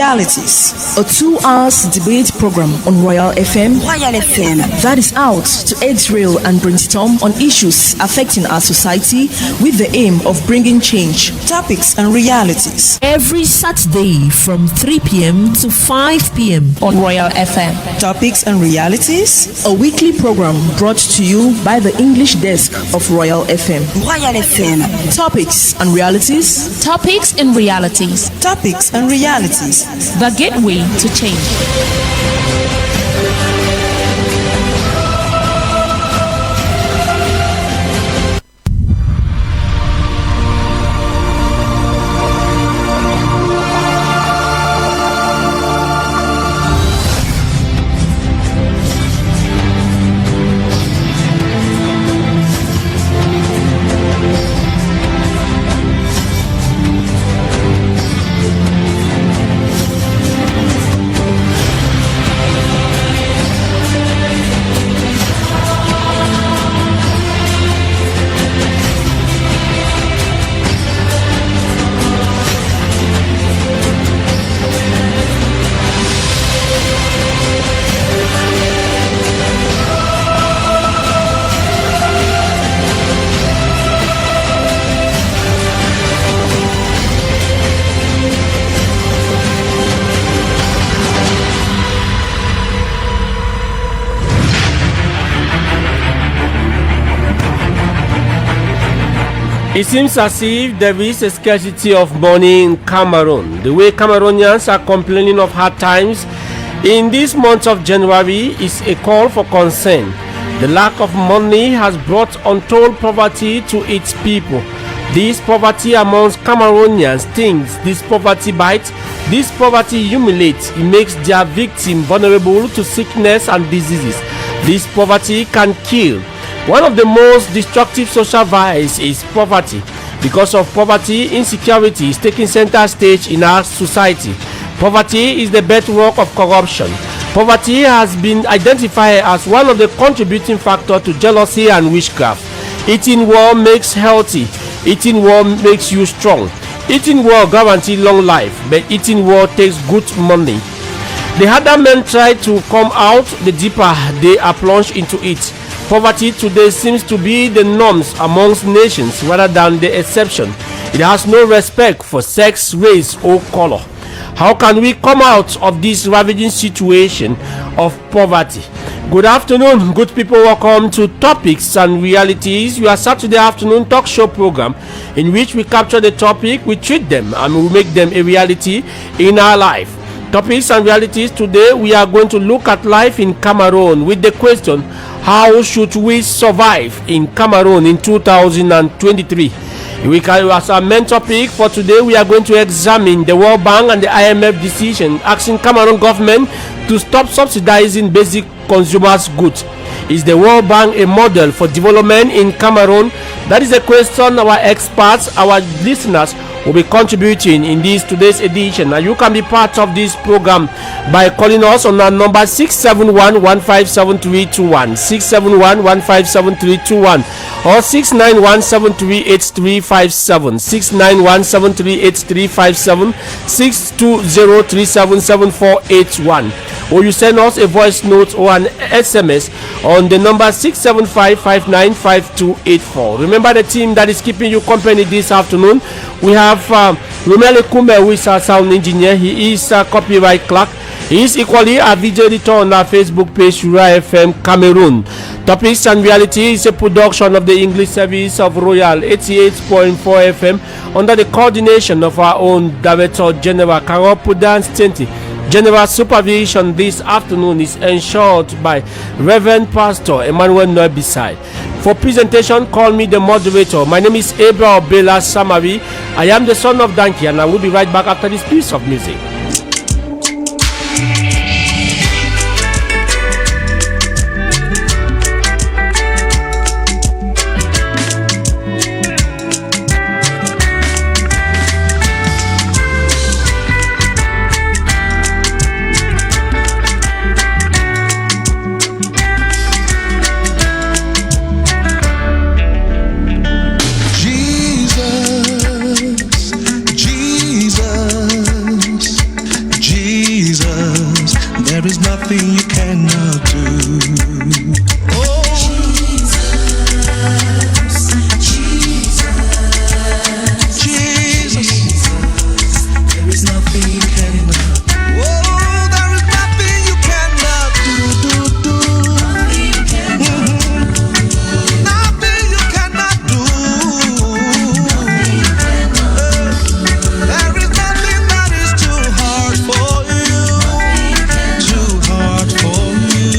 Realities, a 2 hours debate program on Royal FM. Royal FM. That is out to X-rail and brainstorm on issues affecting our society with the aim of bringing change. Topics and realities. Every Saturday from 3 p.m. to 5 p.m. on Royal FM. Topics and realities, a weekly program brought to you by the English desk of Royal FM. Royal FM. Topics and realities. Topics and realities. Topics and realities. The gateway to change. It seems as if there is a scarcity of money in Cameroon. The way Cameroonians are complaining of hard times in this month of January is a call for concern. The lack of money has brought untold poverty to its people. This poverty amongst Cameroonians stings, this poverty bites, this poverty humiliates. It makes their victim vulnerable to sickness and diseases. This poverty can kill. One of the most destructive social vices is poverty. Because of poverty, insecurity is taking center stage in our society. Poverty is the bedrock of corruption. Poverty has been identified as one of the contributing factors to jealousy and witchcraft. Eating well makes healthy. Eating well makes you strong. Eating well guarantees long life, but eating well takes good money. The harder men try to come out, the deeper they are plunged into it. Poverty today seems to be the norms amongst nations rather than the exception. It has no respect for sex, race, or color. How can we come out of this ravaging situation of poverty? Good afternoon, good people. Welcome to Topics and Realities, your Saturday afternoon talk show program in which we capture the topic, we treat them, and we make them a reality in our life. Topics and Realities today, we are going to look at life in Cameroon with the question, how should we survive in Cameroon in 2023? As our main topic for today, we are going to examine the World Bank and the IMF decision asking Cameroon government to stop subsidizing basic consumers' goods. Is the World Bank a model for development in Cameroon? That is a question our experts, our listeners will be contributing in this today's edition. And you can be part of this program by calling us on our number 671-157321, 671-157321 or 691-738357, 691-738357, 620-377-481. Or you send us a voice note or an SMS on the number 675-595284. Remember the team that is keeping you company this afternoon. We have Rumele Kume, who is our sound engineer. He is a copyright clerk. He is equally a video editor on our Facebook page, Royal FM Cameroon. Topics and Reality is a production of the English service of Royal 88.4 FM under the coordination of our own Director General Carol Pudan Stenti. General supervision this afternoon is ensured by Reverend Pastor Emmanuel Noebisai. For presentation, call me the moderator. My name is Abra Obela Samari. I am the son of Danki, and I will be right back after this piece of music. there is nothing you cannot do. Oh, Jesus, there is nothing you cannot do. Oh, there is nothing you cannot do. Nothing you cannot do. There is nothing that is too hard for you. Too hard for you.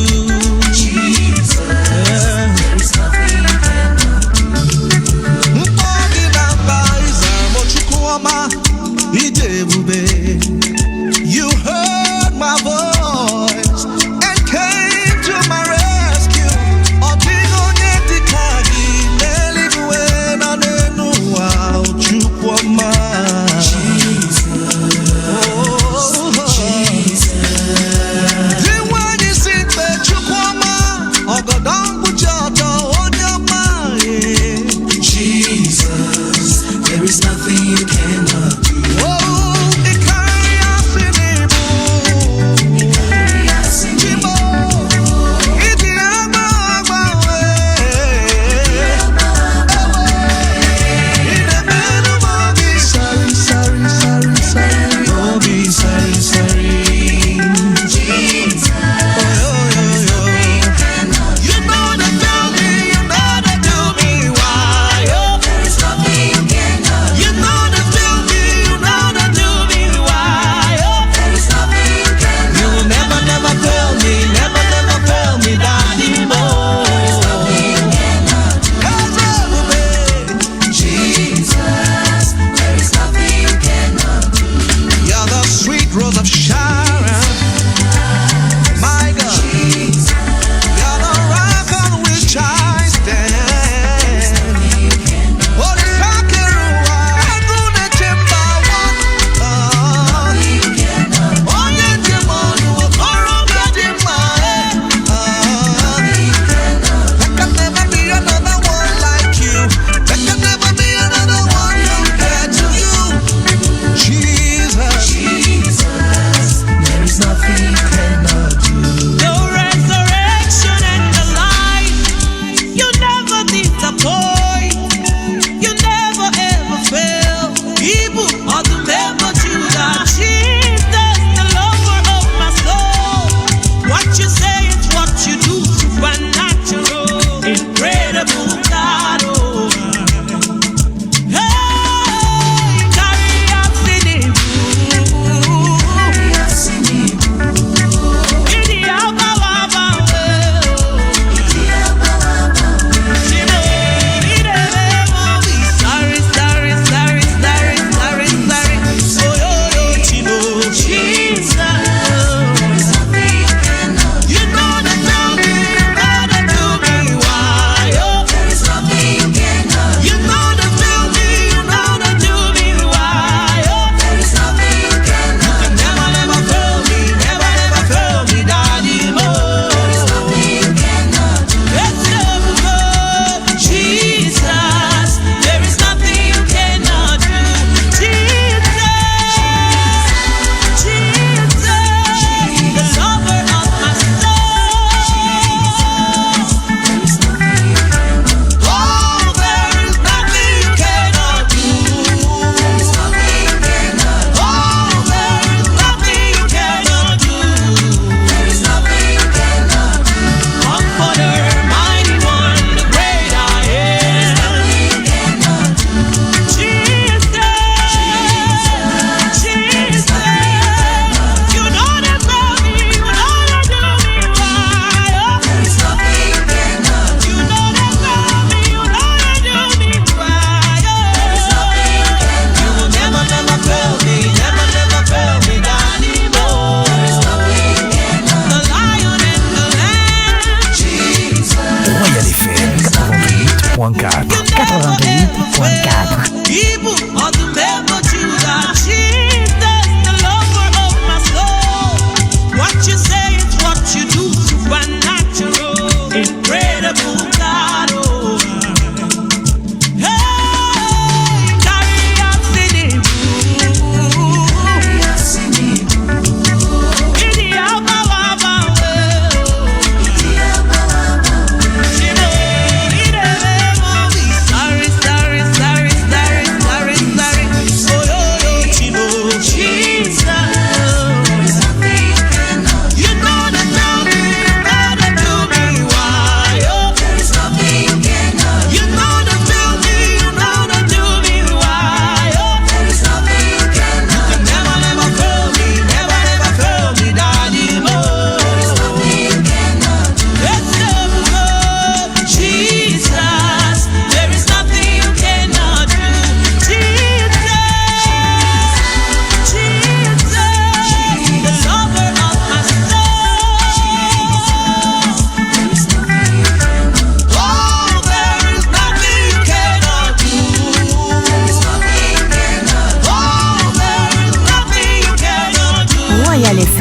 Jesus.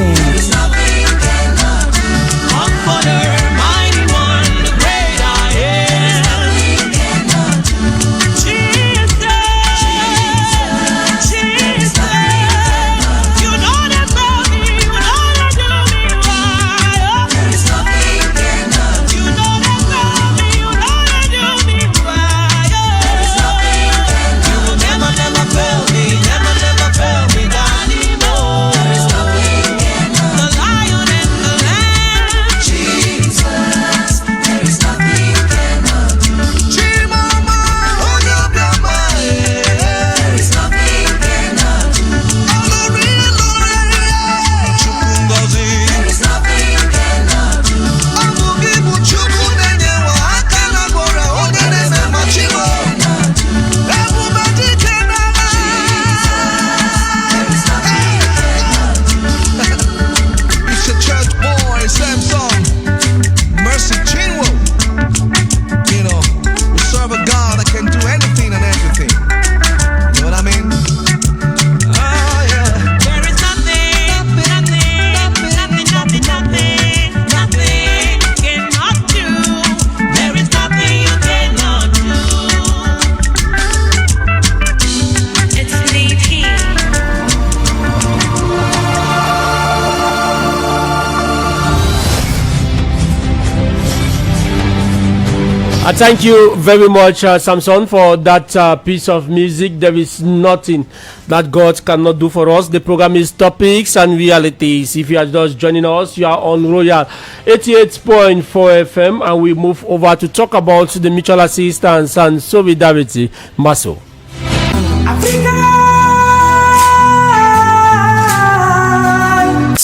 FM. Thank you very much, Samson, for that piece of music. There is nothing that God cannot do for us. The program is Topics and Realities. If you are just joining us, you are on Royal 88.4 FM, and we move over to talk about the mutual assistance and solidarity. Maso.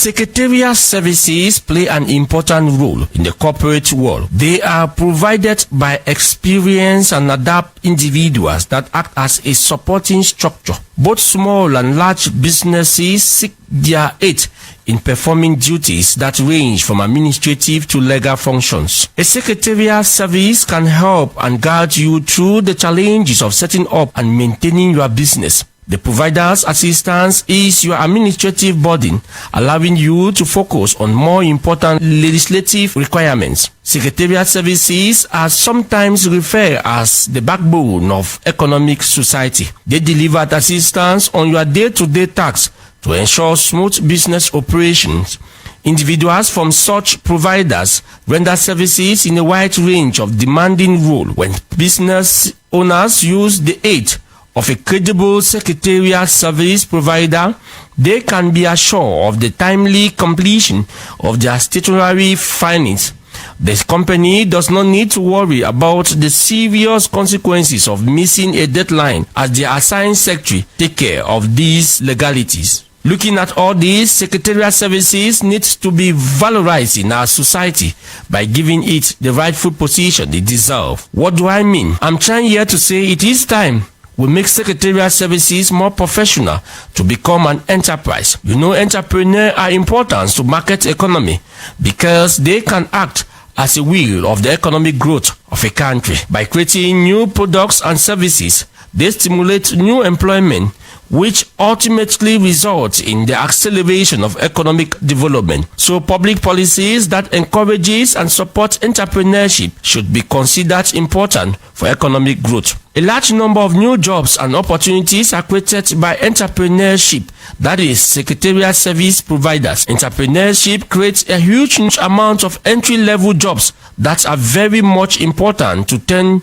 Secretarial services play an important role in the corporate world. They are provided by experienced and adapt individuals that act as a supporting structure. Both small and large businesses seek their aid in performing duties that range from administrative to legal functions. A secretarial service can help and guide you through the challenges of setting up and maintaining your business. The provider's assistance is your administrative burden, allowing you to focus on more important legislative requirements. Secretarial services are sometimes referred as the backbone of economic society. They deliver assistance on your day-to-day tasks to ensure smooth business operations. Individuals from such providers render services in a wide range of demanding roles. When business owners use the aid of a credible secretarial service provider, they can be assured of the timely completion of their statutory filings. The company does not need to worry about the serious consequences of missing a deadline, as the assigned secretary take care of these legalities. Looking at all these, secretarial services needs to be valorized in our society by giving it the rightful position it deserves. What do I mean? I'm trying here to say it is time we make secretarial services more professional to become an enterprise. You know, entrepreneurs are important to market economy because they can act as a wheel of the economic growth of a country. By creating new products and services, they stimulate new employment, which ultimately results in the acceleration of economic development. So public policies that encourages and support entrepreneurship should be considered important for economic growth. A large number of new jobs and opportunities are created by entrepreneurship, that is, secretarial service providers. Entrepreneurship creates a huge amount of entry-level jobs that are very much important to turn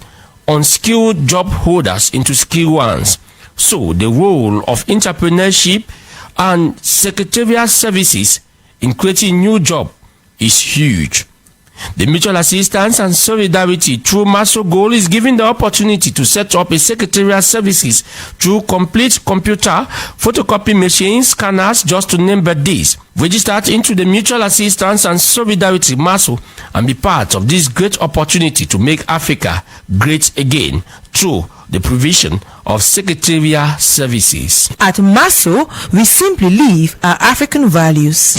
unskilled job holders into skilled ones. So the role of entrepreneurship and secretarial services in creating new jobs is huge. The mutual assistance and solidarity through Maso Goal is giving the opportunity to set up a secretarial services through complete computer, photocopy machines, scanners, just to name but these. Register into the mutual assistance and solidarity Maso and be part of this great opportunity to make Africa great again through the provision of secretarial services. At Maso, we simply live our African values.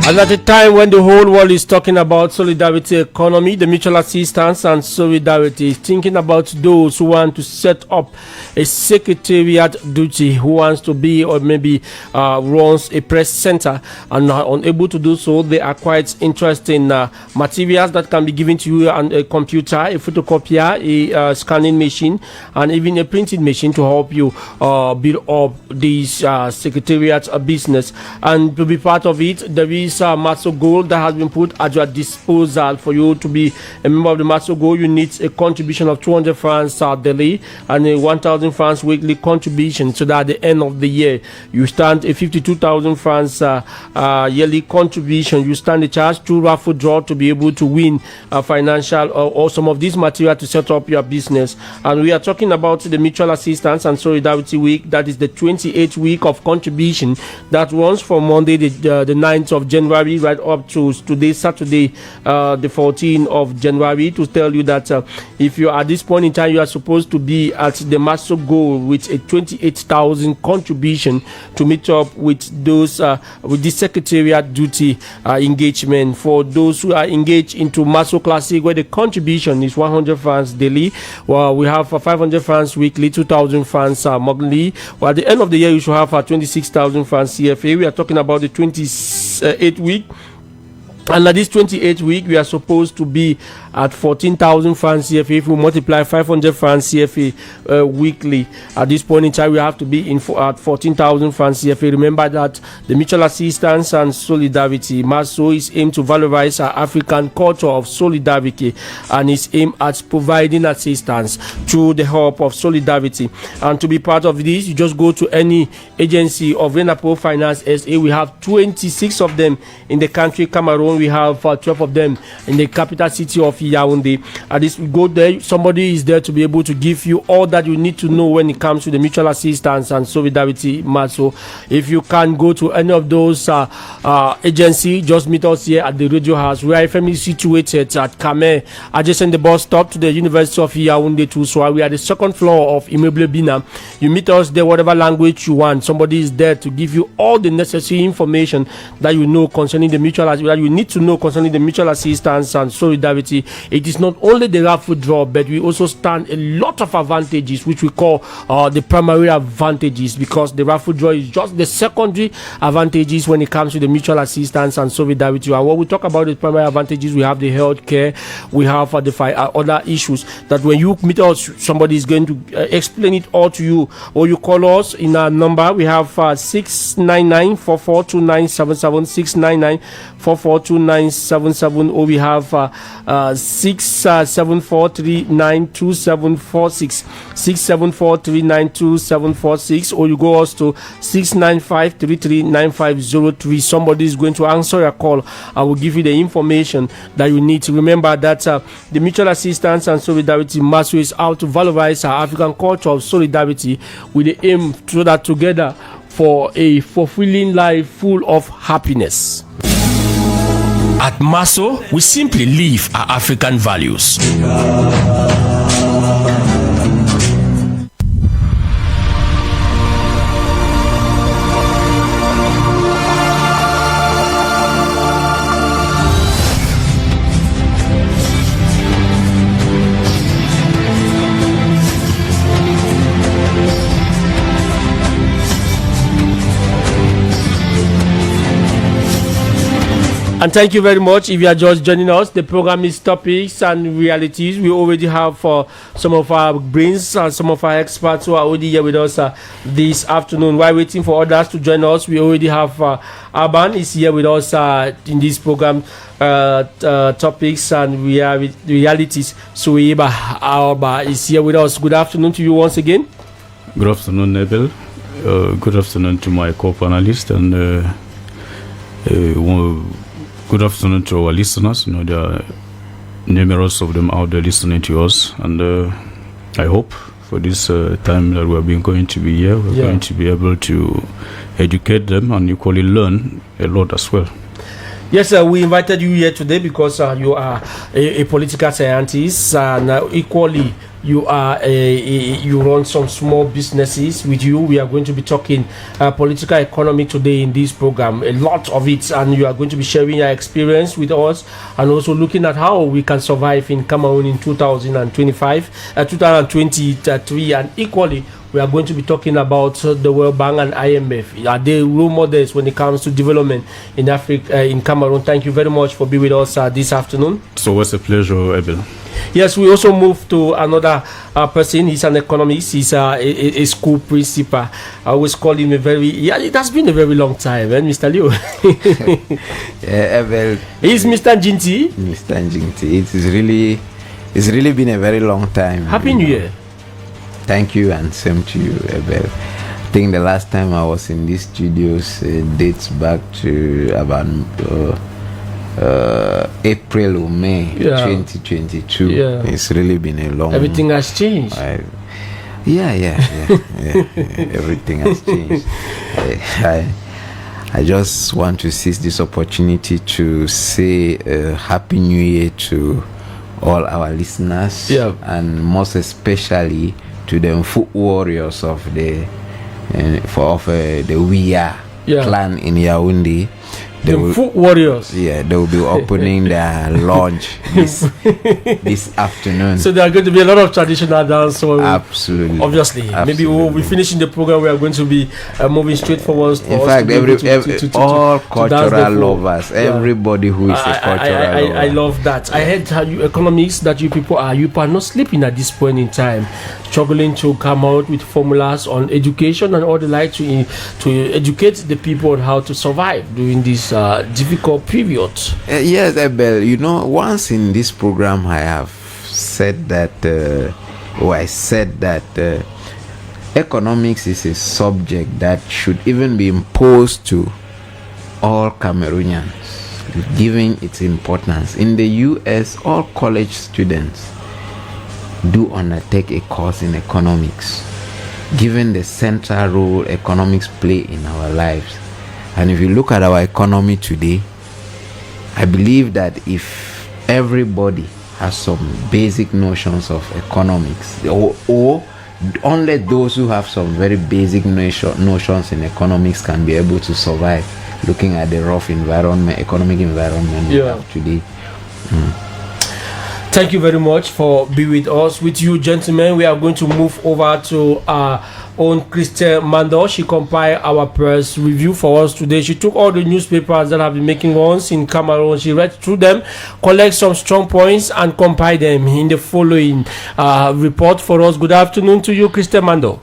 And at a time when the whole world is talking about solidarity economy, the mutual assistance and solidarity is thinking about those who want to set up a secretariat duty, who wants to be or maybe runs a press center and are unable to do so. They are quite interesting materials that can be given to you on a computer, a photocopier, a scanning machine, and even a printing machine to help you build up this secretariat business. And to be part of it, there is Maso Gold that has been put at your disposal. For you to be a member of the Maso Gold, you need a contribution of 200 francs daily and a 1,000 francs weekly contribution, so that at the end of the year you stand a 52,000 francs yearly contribution. You stand a chance to raffle draw to be able to win financial or some of these material to set up your business. And we are talking about the Mutual Assistance and Solidarity Week. That is the 28th week of contribution that runs from Monday the 9th of January right up to today, Saturday, the 14th of January, to tell you that if you are at this point in time, you are supposed to be at the Master Goal with a 28,000 contribution to meet up with those with the secretariat duty engagement. For those who are engaged into Master Classic, where the contribution is 100 francs daily, well, we have 500 francs weekly, 2,000 francs monthly. Well, at the end of the year, you should have 26,000 francs CFA. We are talking about the 28th week. And at this 28th week, we are supposed to be at 14,000 francs CFA. If we multiply 500 francs CFA weekly, at this point in time, we have to be at 14,000 francs CFA. Remember that the Mutual Assistance and Solidarity, MASO, is aimed to valorize our African culture of solidarity and is aimed at providing assistance through the help of solidarity. And to be part of this, you just go to any agency of Renapo Finance SA. We have 26 of them in the country, Cameroon. We have 12 of them in the capital city of Yaoundé. At this, we go there, somebody is there to be able to give you all that you need to know when it comes to the Mutual Assistance and Solidarity MASO. If you can't go to any of those agencies, just meet us here at the Radio House. We are firmly situated at Kame, adjacent the bus stop to the University of Yaoundé too. So we are the second floor of Immeuble Bina. You meet us there, whatever language you want. Somebody is there to give you all the necessary information that you know concerning the mutual, that you need to know concerning the Mutual Assistance and Solidarity. It is not only the raffle draw, but we also stand a lot of advantages, which we call the primary advantages, because the raffle draw is just the secondary advantages when it comes to the Mutual Assistance and Solidarity. And when we talk about the primary advantages, we have the health care, we have the other issues that when you meet us, somebody is going to explain it all to you, or you call us in our number. We have 699 442977, 699 442977, or we have 6743924746, 6743924746, or you go also to 695339503. Somebody is going to answer your call. I will give you the information that you need to remember that the Mutual Assistance and Solidarity MASO is out to valorize our African culture of solidarity with the aim to that together for a fulfilling life full of happiness. At MASO, we simply live our African values. And thank you very much. If you are just joining us, the program is Topics and Realities. We already have some of our brains and some of our experts who are already here with us this afternoon. While waiting for others to join us, we already have Aban is here with us in this program, Topics and Realities. Suiba Alba is here with us. Good afternoon to you once again. Good afternoon, Nebel. Good afternoon to my co-panelists, and good afternoon to our listeners. There are numerous of them out there listening to us, and I hope for this time that we're going to be here, we're going to be able to educate them and equally learn a lot as well. Yes, we invited you here today because you are a political scientist, and equally you are you run some small businesses. With you, we are going to be talking political economy today in this program, a lot of it, and you are going to be sharing your experience with us, and also looking at how we can survive in Cameroon in 2023, and equally we are going to be talking about the World Bank and IMF. Are they role models when it comes to development in Africa, in Cameroon? Thank you very much for being with us this afternoon. So it's a pleasure, Abel. Yes, we also move to another person. He's an economist. He's a school principal. I always call him it has been a very long time, Mr. Liu. Abel. He's Mr. Jinti. Mr. Jinti. It's really been a very long time. Happy New Year. Thank you, and same to you, Abel. I think the last time I was in these studios dates back to about April or May 2022. Yeah. It's really been a long. Everything has changed. Everything has changed. I just want to seize this opportunity to say Happy New Year to all our listeners, and most especially to the foot warriors of the WIA clan in Yaoundé. The foot warriors. Yeah, they will be opening their lodge this afternoon. So there are going to be a lot of traditional dance. So absolutely. Obviously. Maybe we'll be finishing the program. We are going to be moving straight forward. In fact, all cultural lovers, everybody who is a cultural lover. I love that. I heard how you economics that you people are not sleeping at this point in time, struggling to come out with formulas on education and all the like to educate the people on how to survive during this difficult period. Yes, Abel. You know, once in this program, I have said that, economics is a subject that should even be imposed to all Cameroonians, given its importance. In the US, all college students do undertake a course in economics, given the central role economics play in our lives. And if you look at our economy today, I believe that if everybody has some basic notions of economics, or only those who have some very basic notions in economics can be able to survive, looking at the rough economic environment we have today. Thank you very much for being with us. With you, gentlemen, we are going to move over to our own Christelle Mando. She compiled our press review for us today. She took all the newspapers that have been making rounds in Cameroon. She read through them, collect some strong points, and compile them in the following report for us. Good afternoon to you, Christelle Mando.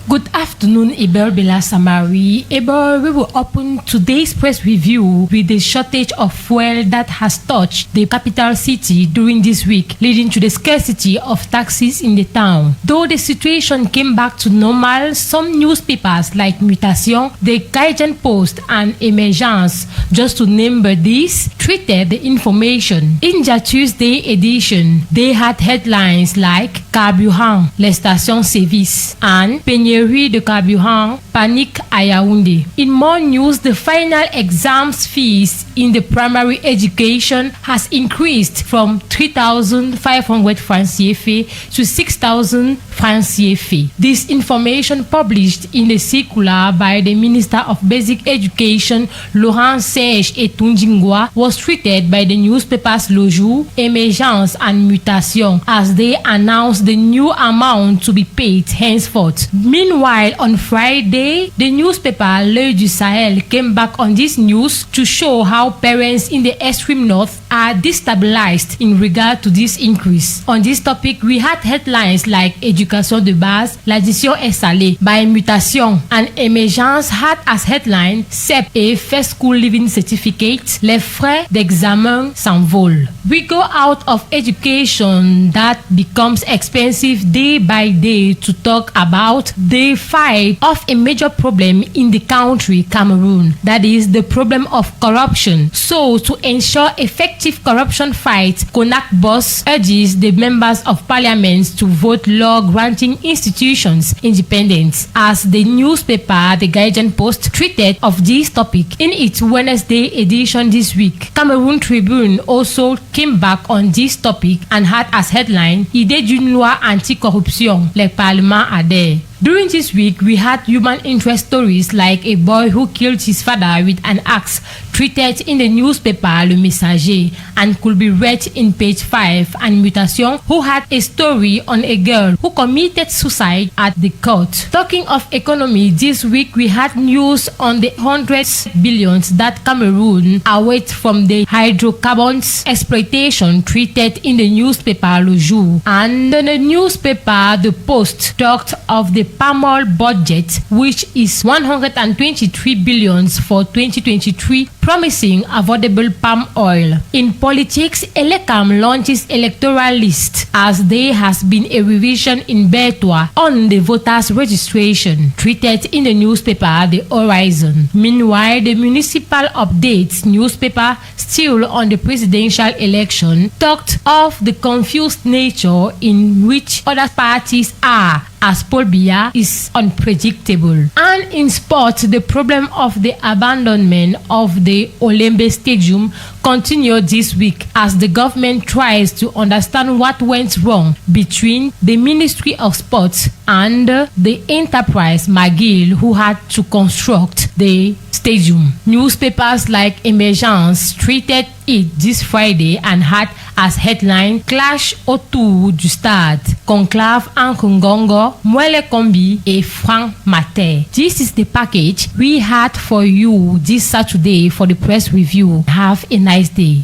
Good afternoon, Eber Bela Samari. Eber, we will open today's press review with the shortage of fuel that has touched the capital city during this week, leading to the scarcity of taxis in the town. Though the situation came back to normal, some newspapers like Mutation, the Gaijin Post, and Emergence, just to name but these, treated the information. In their Tuesday edition, they had headlines like Carburant, les stations-service, and Pénurie de carburant, panique à Yaoundé. In more news, the final exams fees in the primary education has increased from 3,500 francs CFA to 6,000 francs CFA. This information published in the circular by the Minister of Basic Education, Laurent Serge Etundingwa, was treated by the newspapers Le Jour, Emergence, and Mutation as they announced the new amount to be paid henceforth. Meanwhile, on Friday, the newspaper L'Œil du Sahel came back on this news to show how parents in the extreme north are destabilized in regard to this increase. On this topic, we had headlines like Éducation de base, l'addition est salée by Mutation, and Emergence had as headline CEP et First School Living Certificate, les frais d'examen s'envolent. We go out of education that becomes expensive day by day to talk about the fight of a major problem in the country, Cameroon, that is the problem of corruption. So to ensure effective effective corruption fight, Konak boss urges the members of parliament to vote law granting institutions independence, as the newspaper The Guardian Post treated of this topic in its Wednesday edition this week. Cameroon Tribune also came back on this topic and had as headline Idée d'une loi anti-corruption, le Parlement adhère. During this week, we had human interest stories like a boy who killed his father with an axe, treated in the newspaper Le Messager, and could be read in page 5, and Mutation, who had a story on a girl who committed suicide at the court. Talking of economy, this week we had news on the hundreds billions that Cameroon awaits from the hydrocarbons exploitation, treated in the newspaper Le Jour. And the newspaper The Post talked of the palm oil budget, which is 123 billions for 2023, promising affordable palm oil. In politics, Elecam launches electoral list, as there has been a revision in Bertois on the voters registration, treated in the newspaper The Horizon. Meanwhile, the municipal updates newspaper, still on the presidential election, talked of the confused nature in which other parties are, as Paul Biya is unpredictable. And in sport, the problem of the abandonment of the Olembe Stadium continued this week, as the government tries to understand what went wrong between the Ministry of Sports and the enterprise McGill, who had to construct the stadium. Newspapers like Emergence treated it this Friday and had as headline Clash autour du stade, Conclave en Kungongo, Mwele Kombi et Frank Mater. This is the package we had for you this Saturday for the press review. Have a nice day.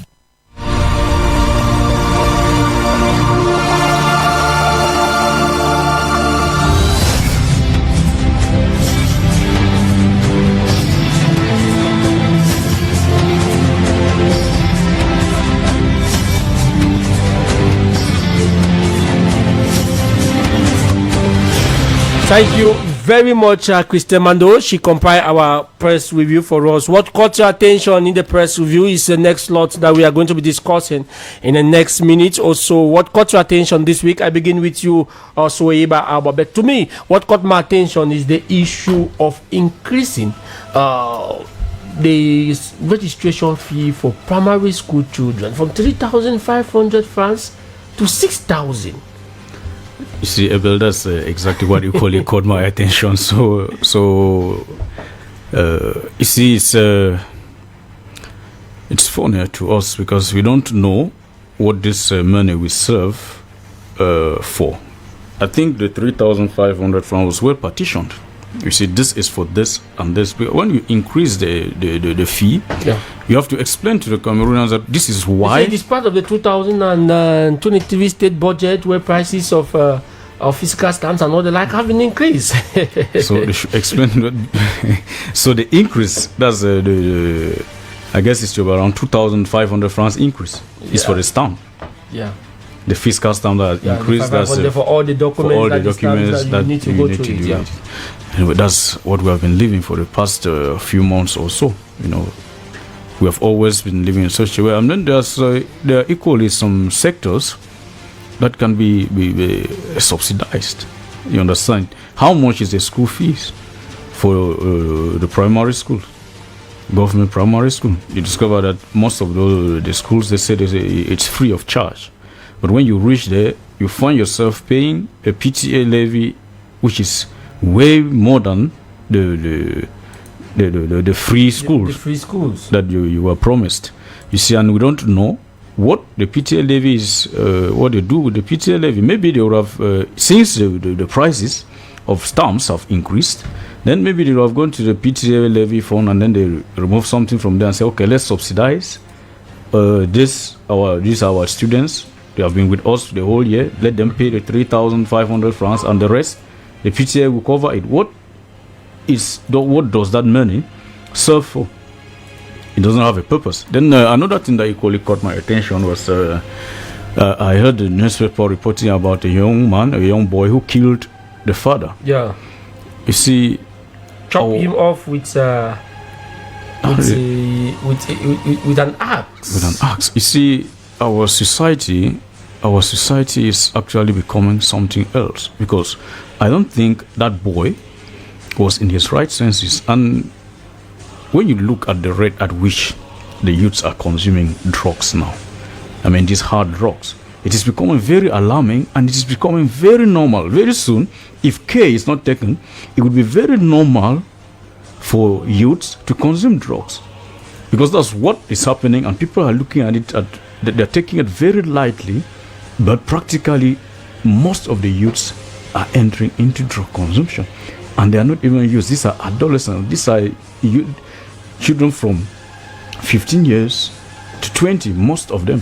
Thank you very much, Christian Mando. She compiled our press review for us. What caught your attention in the press review is the next lot that we are going to be discussing in the next minute or so. What caught your attention this week? I begin with you, Soeba Alba. But to me, what caught my attention is the issue of increasing the registration fee for primary school children from 3,500 francs to 6,000. You see, Abel, that's exactly what you call it caught my attention. So you see, it's funny to us because we don't know what this money will serve for. I think the 3,500 francs was well partitioned. You see, this is for this and this. But when you increase the fee, you have to explain to the Cameroonians that this is why. It is part of the 2023 state budget, where prices of fiscal stamps and all the like have been increased. So they should explain that. So the increase, that's I guess it's around 2,500 francs increase. Is for the stamp. Yeah. The fiscal stamp that increased. That's for all the documents that you need to go through it. Anyway, that's what we have been living for the past few months or so. You know, we have always been living in such a way. And then there are equally some sectors that can be subsidized. You understand? How much is the school fees for the primary school, government primary school? You discover that most of the schools, they say it's free of charge. But when you reach there, you find yourself paying a PTA levy, which is way more than the free schools, the free schools that you were promised. You see, and we don't know what the PTA levy is, what they do with the PTA levy. Maybe they would have, since the prices of stamps have increased, then maybe they would have gone to the PTA levy fund and then they remove something from there and say, okay, let's subsidize these our students. They have been with us the whole year. Let them pay the 3,500 francs and the rest, the PTA will cover it. What does that money serve for? It doesn't have a purpose. Then another thing that equally caught my attention was I heard the newspaper reporting about a young boy who killed the father. Yeah. You see, chop him off with with an axe. With an axe. You see, our society is actually becoming something else, because I don't think that boy was in his right senses. And when you look at the rate at which the youths are consuming drugs now, I mean these hard drugs, it is becoming very alarming, and it is becoming very normal. Very soon, if care is not taken, it would be very normal for youths to consume drugs, because that's what is happening, and people are looking at it, they're taking it very lightly. But practically, most of the youths are entering into drug consumption, and they are not even youths. These are adolescents. These are children from 15 years to 20. Most of them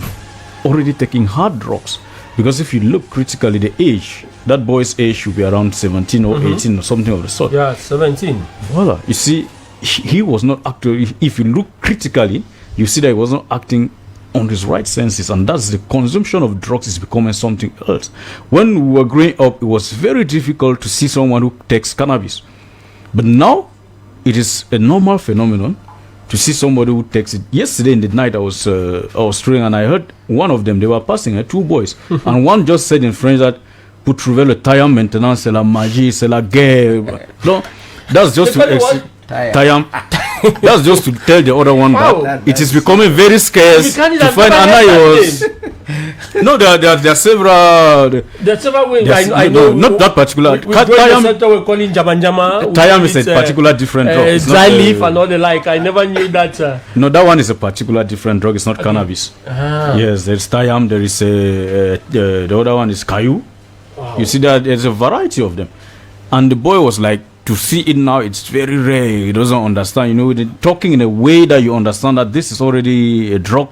already taking hard drugs, because if you look critically, the age, that boy's age should be around 17 or 18 or something of the sort. Yeah, 17. Voila. You see, he was not actually, if you look critically, you see that he was not acting on his right senses, and that's the consumption of drugs is becoming something else. When we were growing up, it was very difficult to see someone who takes cannabis, but now it is a normal phenomenon to see somebody who takes it. Yesterday in the night, I was strolling, and I heard one of them, they were passing, two boys, and one just said in French that pour trouver le taillant maintenant c'est la magie, c'est la guerre. No, that's just to taillant. That's just to tell the other one that it is becoming very scarce to find No, there are several. There are several ways. I know. Not that particular. We're calling Jamanjama. Tayam is a particular different drug. Dry leaf and all the like. I never knew that. No, that one is a particular different drug. It's not cannabis. Yes, there's Tayam. There is the other one is Kayu. Wow. You see that there's a variety of them. And the boy was like, to see it now, it's very rare. He doesn't understand. You know, they're talking in a way that you understand that this is already a drug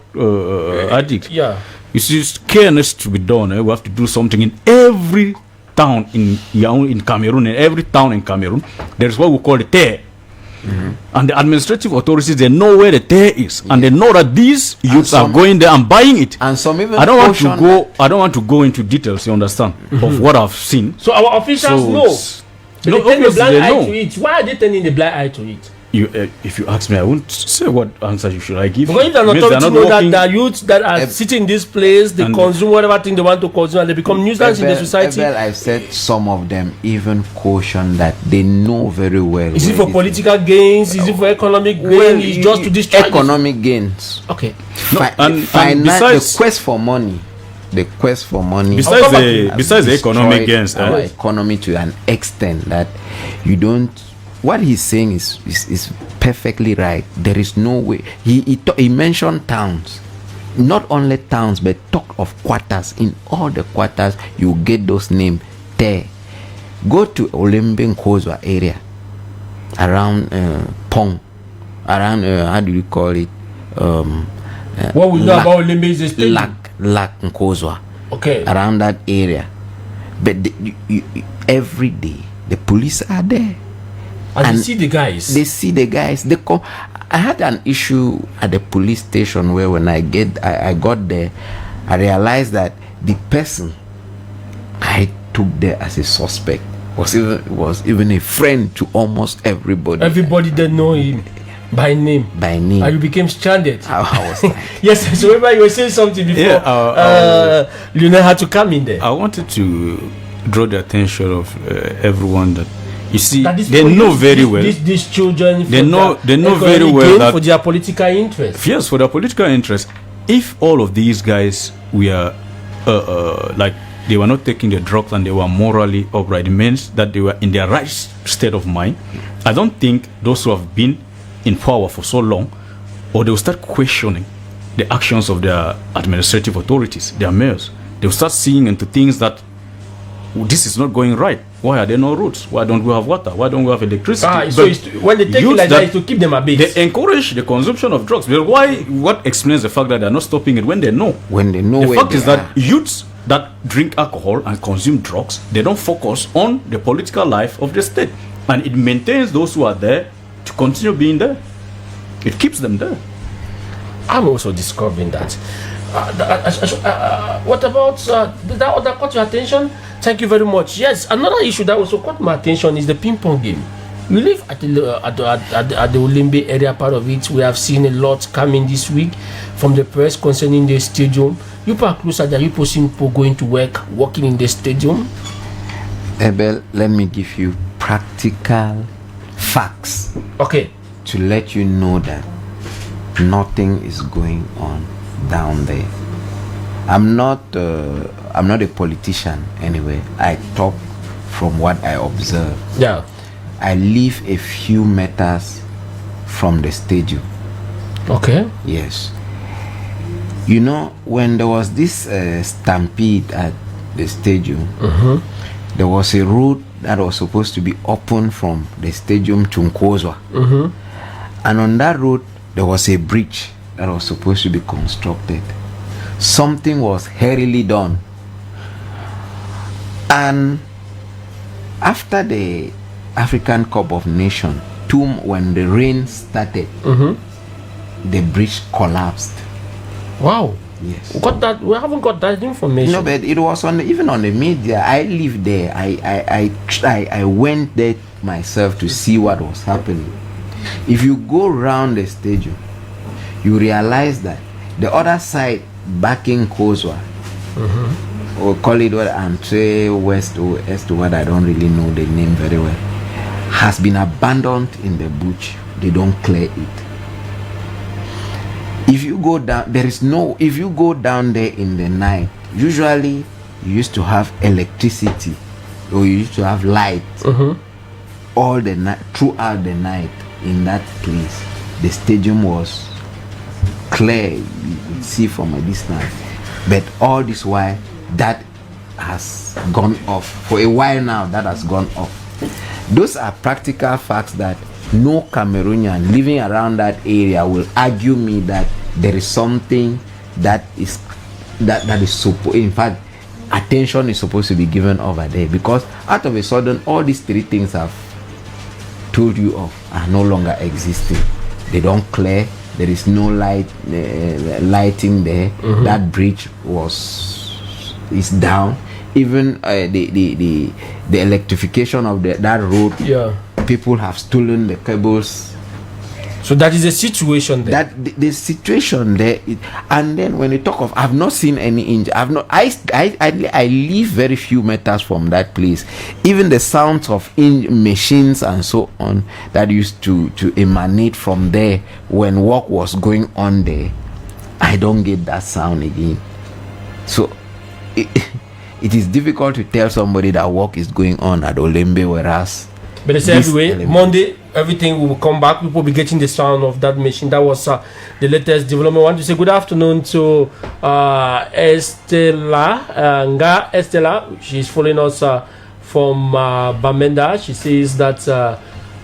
addict. Yeah. You see, care needs to be done. We have to do something in every town in Cameroon. In every town in Cameroon, there is what we call the tear. And the administrative authorities, they know where the tear is, and they know that these youths are going there and buying it. And some even I don't want to go into details. You understand of what I've seen. So our officials know. No, they turn the blind eye to it. Why are they turning the blind eye to it? If you ask me, I won't say what answer you should I give. Because if the authority know that the youths that are sitting in this place, they consume whatever thing they want to consume, and they become nuisance in the society. I've said some of them even caution that they know very well. Is it for political gains? Is it for economic gains? It's just to destroy economic gains. Okay. The quest for money. The quest for money. Besides the economic gains, our economy to an extent that you don't. What he's saying is perfectly right. There is no way. He mentioned towns, not only towns, but talk of quarters. In all the quarters, you get those names there. Go to Olympic Kozwa area, around Pong, around how do you call it? What we know about Olympic is Lac Nkozwa. Okay. Around that area, but every day the police are there. And they see the guys. They see the guys. They come. I had an issue at the police station where when I got there, I realized that the person I took there as a suspect was even a friend to almost everybody. Everybody that know him. By name. And you became stranded. I was like, yes, so remember you were saying something before. Lionel had to come in there. I wanted to draw the attention of everyone that you see they know very well. These children they know very well that for their political interest. Yes, for their political interest. If all of these guys were like they were not taking the drugs and they were morally upright, it means that they were in their right state of mind. I don't think those who have been in power for so long, or they will start questioning the actions of their administrative authorities, their mayors. They will start seeing into things that this is not going right. Why are there no roads? Why don't we have water? Why don't we have electricity? So when they take it like that, it's to keep them at base. They encourage the consumption of drugs. But what explains the fact that they're not stopping it when they know? The fact is that youths that drink alcohol and consume drugs, they don't focus on the political life of the state. And it maintains those who are there to continue being there. It keeps them there. I'm also discovering that. What about that other caught your attention? Thank you very much. Yes, another issue that also caught my attention is the ping pong game. We live at the Olimbe area part of it. We have seen a lot coming this week from the press concerning the stadium. You are closer than you seeing people going to work, working in the stadium. Abel, let me give you practical facts. Okay. To let you know that nothing is going on down there. I'm not a politician anyway. I talk from what I observe. Yeah. I live a few meters from the stadium. Okay. Yes. You know, when there was this stampede at the stadium, there was a road that was supposed to be open from the stadium to Nkozwa. And on that road, there was a bridge that was supposed to be constructed. Something was hurriedly done. And after the African Cup of Nations, when the rain started, the bridge collapsed. Wow. Yes. We haven't got that information. No, but it was even on the media. I live there. I went there myself to see what was happening. If you go around the stadium, you realize that the other side, back in Kozwa, or call it what Entre West or East, what I don't really know the name very well, has been abandoned in the bush. They don't clear it. If you go down, if you go down there in the night, usually you used to have electricity or you used to have light all the night, throughout the night in that place. The stadium was clear, you could see from a distance. But all this while, that has gone off. For a while now, that has gone off. Those are practical facts that no Cameroonian living around that area will argue me that there is something that is in fact, attention is supposed to be given over there, because out of a sudden all these three things I've told you of are no longer existing. They don't clear. There is no lighting there. That bridge is down. Even the electrification of that road. Yeah. People have stolen the cables. So that is the situation there. That the situation there, and then when you talk of, I've not seen any injury. I live very few meters from that place. Even the sounds of machines and so on that used to emanate from there when work was going on there, I don't get that sound again. So it is difficult to tell somebody that work is going on at Olembe, whereas. But it's everywhere. Monday, everything will come back. People will be getting the sound of that machine. That was the latest development. I want to say good afternoon to Estella. She's following us from Bamenda. She says that,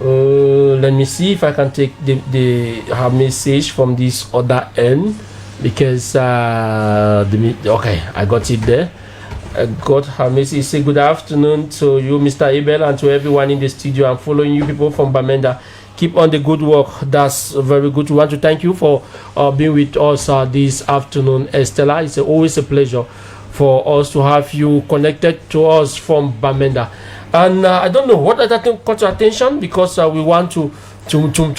let me see if I can take her message from this other end. Because, okay, I got it there. Got her message. Say good afternoon to you, Mr. Abel, and to everyone in the studio. I'm following you people from Bamenda. Keep on the good work. That's very good. We want to thank you for being with us this afternoon, Estella. It's always a pleasure for us to have you connected to us from Bamenda. And I don't know what that caught your attention, because we want to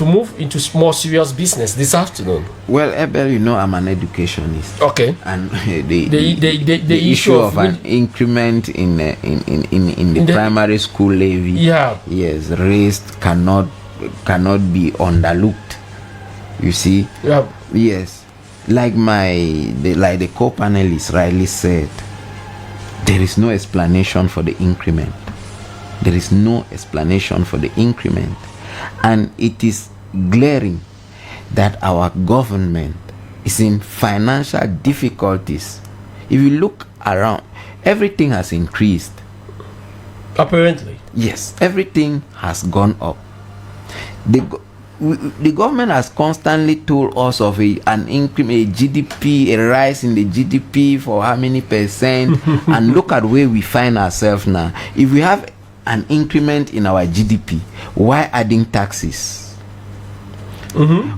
move into more serious business this afternoon. Well, Abel, you know I'm an educationist. Okay. And the issue of an increment in the primary school levy, yes, raised cannot be underlooked. You see? Yeah. Yes. Like the co-panelist rightly said, there is no explanation for the increment. There is no explanation for the increment. And it is glaring that our government is in financial difficulties. If you look around, everything has increased. Apparently. Yes, everything has gone up. The government has constantly told us of an increment, a GDP, a rise in the GDP for how many percent, and look at where we find ourselves now. If we have an increment in our GDP, why adding taxes?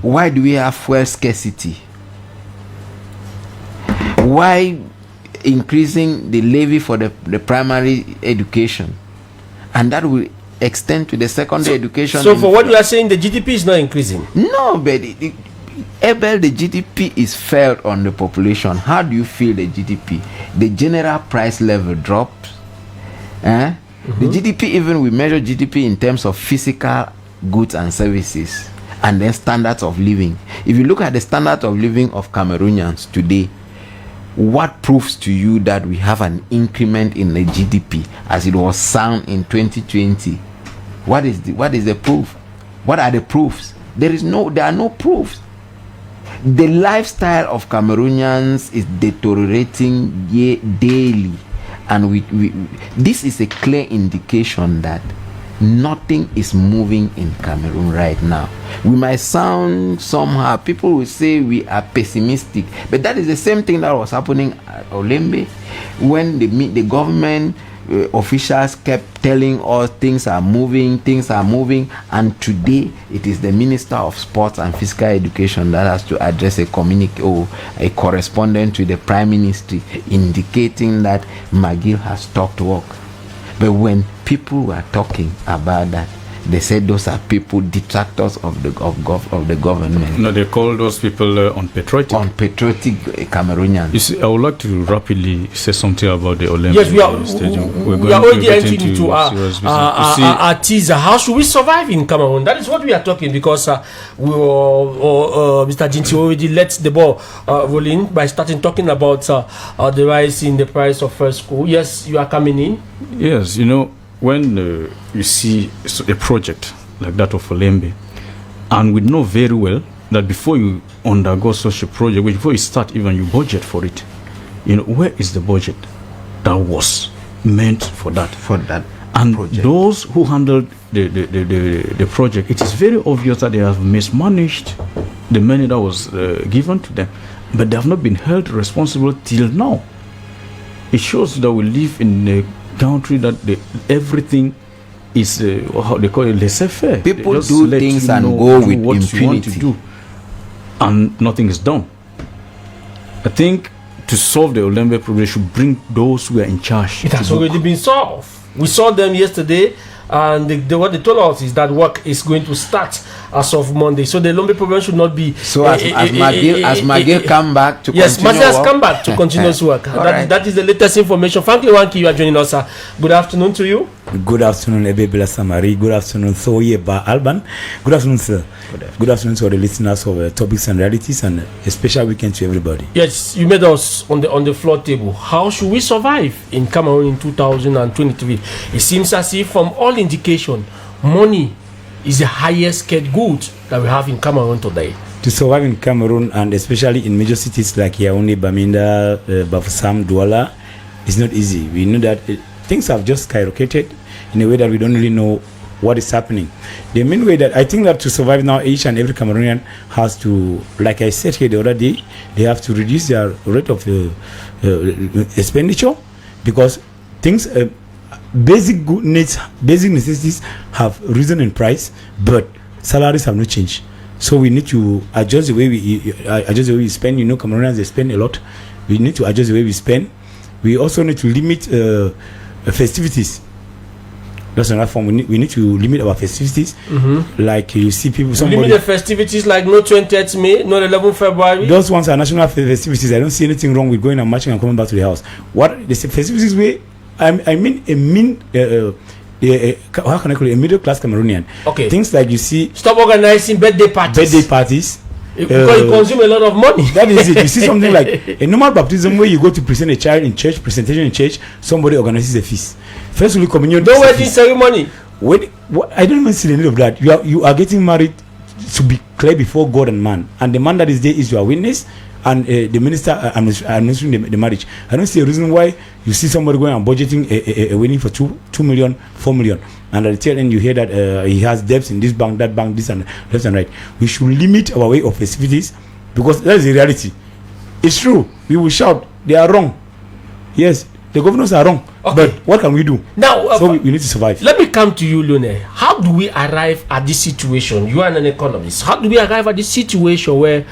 Why do we have fuel scarcity? Why increasing the levy for the primary education? And that will extend to the secondary education. So for what you are saying, the GDP is not increasing? No, but Abel, the GDP is felt on the population. How do you feel the GDP? The general price level drops. The GDP, even we measure GDP in terms of physical goods and services, and then standards of living. If you look at the standard of living of Cameroonians today, what proves to you that we have an increment in the GDP as it was sound in 2020? What is the proof? What are the proofs? There are no proofs. The lifestyle of Cameroonians is deteriorating daily, and this is a clear indication that nothing is moving in Cameroon right now. We might sound somehow, people will say we are pessimistic, but that is the same thing that was happening at Olembe when the government officials kept telling us things are moving, and today it is the Minister of Sports and Physical Education that has to address a correspondent to the Prime Ministry indicating that McGill has stopped work. But when people were talking about that, they said those are people, detractors of the government. No, they call those people unpatriotic. Unpatriotic Cameroonians. You see, I would like to rapidly say something about the Olympic Stadium. We are already entering into our teaser. How should we survive in Cameroon? That is what we are talking, because Mr. Jinti already let the ball rolling by starting talking about the rise in the price of first school. Yes, you are coming in. Yes, when you see a project like that of Olembe, and we know very well that before you undergo such a project, before you start even, you budget for it. Where is the budget that was meant for that? And project. Those who handled the project, it is very obvious that they have mismanaged the money that was given to them, but they have not been held responsible till now. It shows that we live in a country that everything is how they call it, laissez-faire. People do things and go with what impunity. You want to do, and nothing is done. I think to solve the Olembe problem, they should bring those who are in charge. It has already been solved. We saw them yesterday, and what they told us is that work is going to start as of Monday. So the Olembe problem should not be. So as McGill come back to yes, continue has come back to continuous work. That is the latest information. Frankie Wanki, you are joining us. Good afternoon to you. Good afternoon, Ebebela Samari. Good afternoon, Soyeba Alban. Good afternoon, sir. Good afternoon to all the listeners of Topics and Realities, and a special weekend to everybody. Yes, you made us on the floor table. How should we survive in Cameroon in 2023? It seems as if, from all indication, money is the highest scaled good that we have in Cameroon today. To survive in Cameroon, and especially in major cities like Yaoundé, Bamenda, Bafoussam, Douala, it's not easy. We know that things have just skyrocketed in a way that we don't really know what is happening. The main way that I think that to survive now, each and every Cameroonian has to, like I said here the other day, they have to reduce their rate of expenditure, because things, basic good needs, basic necessities have risen in price, but salaries have not changed. So we need to adjust the way we spend. Cameroonians, they spend a lot. We need to adjust the way we spend. We also need to limit festivities. That's another form. We need to limit our festivities. Like you see people. Limit the festivities like no 20th May, no 11th February. Those ones are national festivities. I don't see anything wrong with going and marching and coming back to the house. What the festivities way? I mean how can I call it? A middle class Cameroonian. Okay. Things like you see. Stop organizing birthday parties. Because you consume a lot of money. That is it. You see something like a normal baptism where you go to present a child in church, presentation in church, somebody organizes a feast. First Holy Communion. No wedding ceremony. I don't even see the need of that. You are getting married to be clear before God and man, and the man that is there is your witness, and the minister administering the marriage. I don't see a reason why you see somebody going and budgeting a wedding for 2 million, 4 million, and at the tail end you hear that he has debts in this bank, that bank, this and left and right. We should limit our way of festivities, because that is the reality. It's true. We will shout they are wrong. Yes, the governors are wrong. Okay. But what can we do? Now, so we need to survive. Let me come to you, Lone. How do we arrive at this situation? You are an economist. How do we arrive at this situation where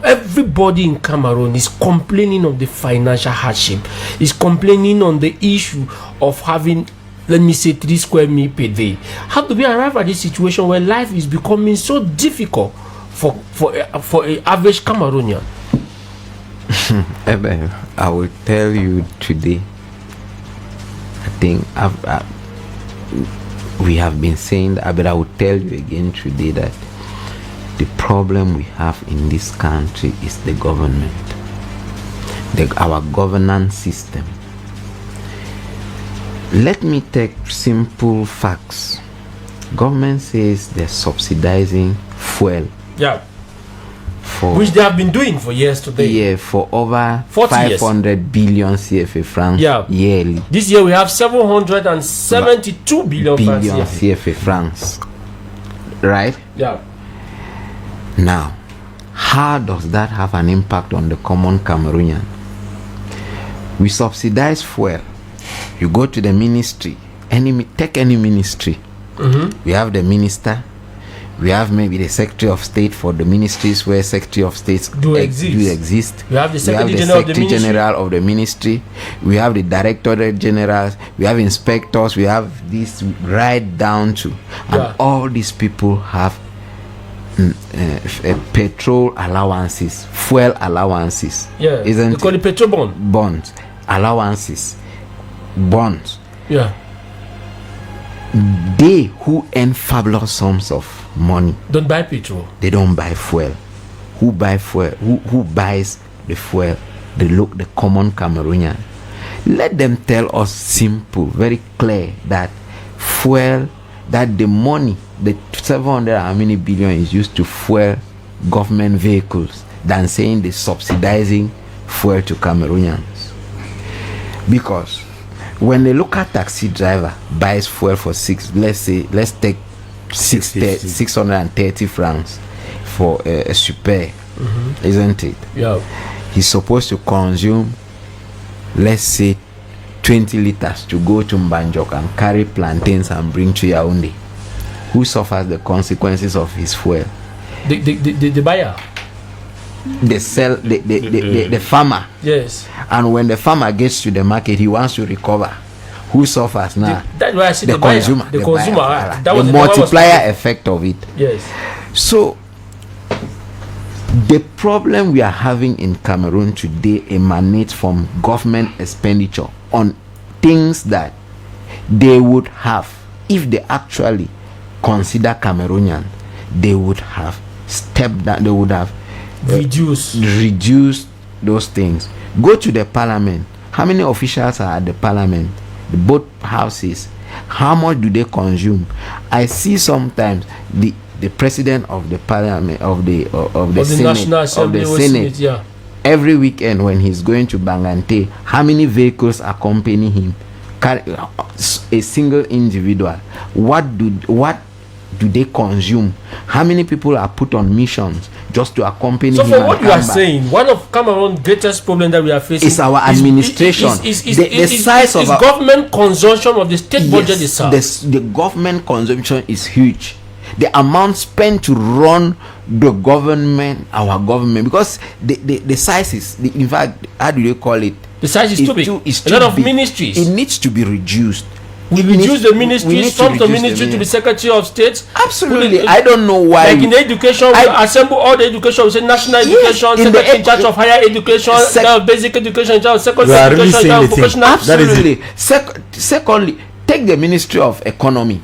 everybody in Cameroon is complaining of the financial hardship, is complaining on the issue of having let me say 3 square meal per day. How do we arrive at this situation where life is becoming so difficult for a average Cameroonian? I will tell you today. I think we have been saying that, but I will tell you again today that the problem we have in this country is the government, our governance system. Let me take simple facts. Government says they're subsidizing fuel. Yeah. Which they have been doing for years today. Yeah, for over 500 billion CFA francs yearly. This year we have 772 billion CFA francs. Right? Yeah. Now, how does that have an impact on the common Cameroonian? We subsidize fuel. You go to the ministry, take any ministry. We have the minister. We have maybe the Secretary of State for the ministries where Secretary of States do exist. We have the Secretary General of the ministry. We have the Directorate Generals. We have inspectors. We have this right down to. And all these people have petrol allowances, fuel allowances. Yeah, isn't they call it petrol bond. Bonds, allowances, bonds. Yeah. They who earn fabulous sums of money don't buy petrol. They don't buy fuel. Who buy fuel? Who buys the fuel? The common Cameroonian. Let them tell us simple, very clear that fuel, that the money, the 700 how many billion is used to fuel government vehicles than saying they're subsidizing fuel to Cameroonians. Because when the local taxi driver buys fuel for let's take 630 francs for a super, isn't it? Yeah. He's supposed to consume, let's say, 20 liters to go to Mbanjok and carry plantains and bring to Yaoundé. Who suffers the consequences of his fuel? The buyer. The farmer. Yes. And when the farmer gets to the market, he wants to recover. Who suffers now? That's why I say the consumer. The consumer. That was the multiplier effect of it. Yes. So the problem we are having in Cameroon today emanates from government expenditure on things that they would have, if they actually consider Cameroonian, they would have stepped down, they would have reduced those things. Go to the parliament. How many officials are at the parliament? Both houses. How much do they consume? I see sometimes the president of the parliament of the Senate every weekend when he's going to Bangante, how many vehicles accompany him? A single individual. What do they consume? How many people are put on missions just to accompany him? So for what you are saying, one of Cameroon's greatest problem that we are facing is our administration. The size of government consumption of the state budget itself. The government consumption is huge. The amount spent to run the government, our government, because the size is, in fact, how do they call it? The size is too big. A lot of ministries. It needs to be reduced. We reduce the ministries from the ministry to the Secretary of State. Absolutely. I don't know why. Like in the education, we assemble all the education. We say national education, secretary in charge of higher education, basic education, in charge of secondary education, in vocational. Absolutely. Secondly, take the Ministry of Economy.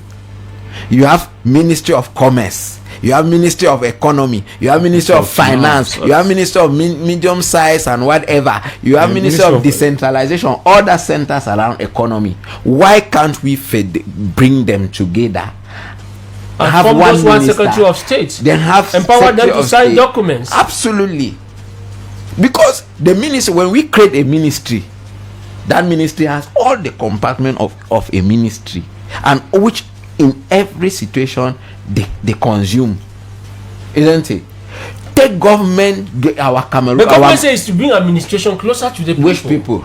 You have Ministry of Commerce. You have Ministry of Economy. You have Ministry of Finance. You have Ministry of medium size and whatever. You have Ministry of Decentralization. Other centers around economy. Why can't we bring them together? And have one Secretary of State. Then have empower them to sign documents. Absolutely. Because the ministry, when we create a ministry, that ministry has all the compartment of a ministry, and which in every situation they consume, isn't it? Take government, our Cameroon. The government says to bring administration closer to the people. Which people?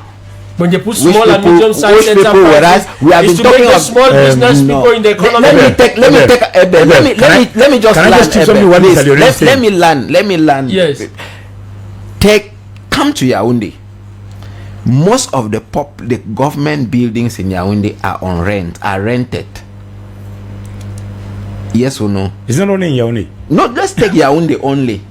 When they put small and medium sized enterprises, we have been talking about small business people in the economy. Let me just land. Yes. Come to Yaoundé. Most of the government buildings in Yaoundé are rented. Yes or no? It's not only in Yaoundé. No, let's take Yaoundé only.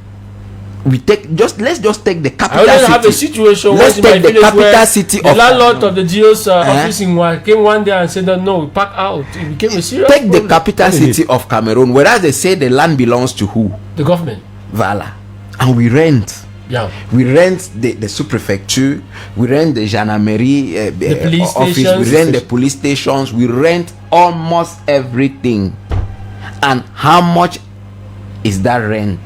Let's just take the capital I city. have a situation. Let's take the capital city the landlord of the GO's office in came one day and said that no, we pack out. It became a serious Take problem. the capital city of Cameroon, whereas they say the land belongs to who? The government. Vala. And we rent. Yeah. We rent the sous-prefecture, we rent the gendarmerie the police office, stations. we rent the police stations, we rent almost everything. And how much is that rent?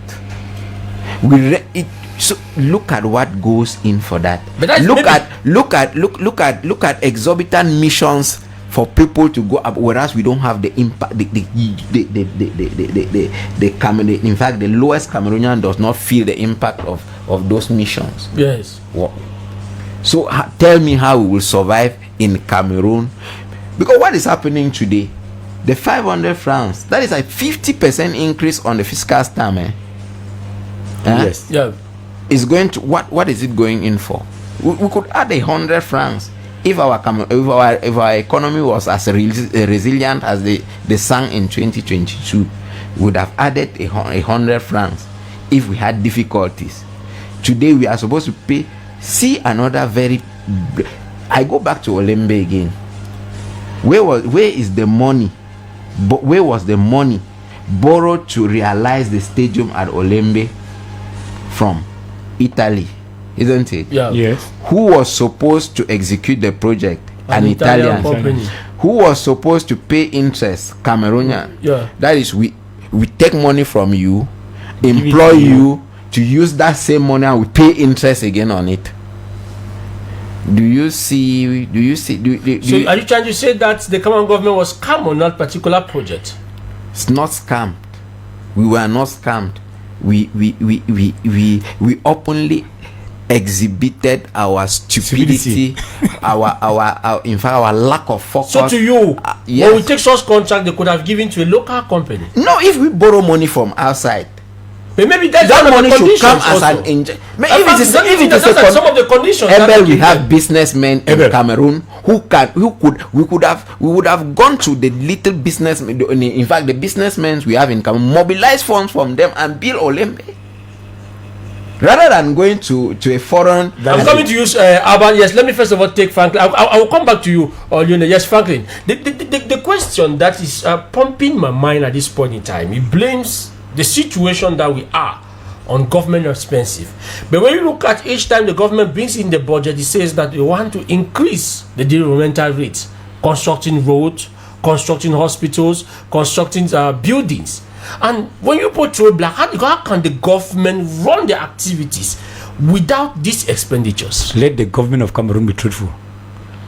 So look at what goes in for that. But Look at exorbitant missions for people to go up, whereas we don't have the impact. In fact, the lowest Cameroonian does not feel the impact of those missions. Yes. So tell me how we will survive in Cameroon, because what is happening today, the 500 francs, that is a 50% increase on the fiscal stamp. Yes. Yeah. Is going to what is it going in for? We could add 100 francs if our economy was as resilient as they sang in 2022. We would have added 100 francs if we had difficulties. Today we are supposed to pay. See another very. I go back to Olembe again. Where is the money? Where was the money borrowed to realize the stadium at Olembe from? Italy, isn't it? Yeah. Yes. Who was supposed to execute the project? An Italian company. Who was supposed to pay interest? Cameroonian. Yeah. That is, we take money from you, employ you to use that same money, and we pay interest again on it. Do you see? So are you trying to say that the Cameroon government was scammed on that particular project? It's not scammed. We were not scammed. We openly exhibited our stupidity, our in fact our lack of focus. So to you, yes. when we take such contract, they could have given to a local company. No, if we borrow money from outside, but maybe that's that one of money the should come conditions as an also. angel. If it is some of the conditions. We have businessmen in Cameroon we would have gone to the little business. In fact, the businessmen we have in Cameroon, mobilize funds from them and build Olembe, rather than going to a foreign. I'm coming to use Alban. Yes, let me first of all take Franklin. I will come back to you, Lionel. Yes, Franklin. The question that is pumping my mind at this point in time, he blames the situation that we are on government expensive. But when you look at each time the government brings in the budget, it says that they want to increase the developmental rates, constructing roads, constructing hospitals, constructing buildings. And when you put roadblock, how can the government run their activities without these expenditures? Let the government of Cameroon be truthful.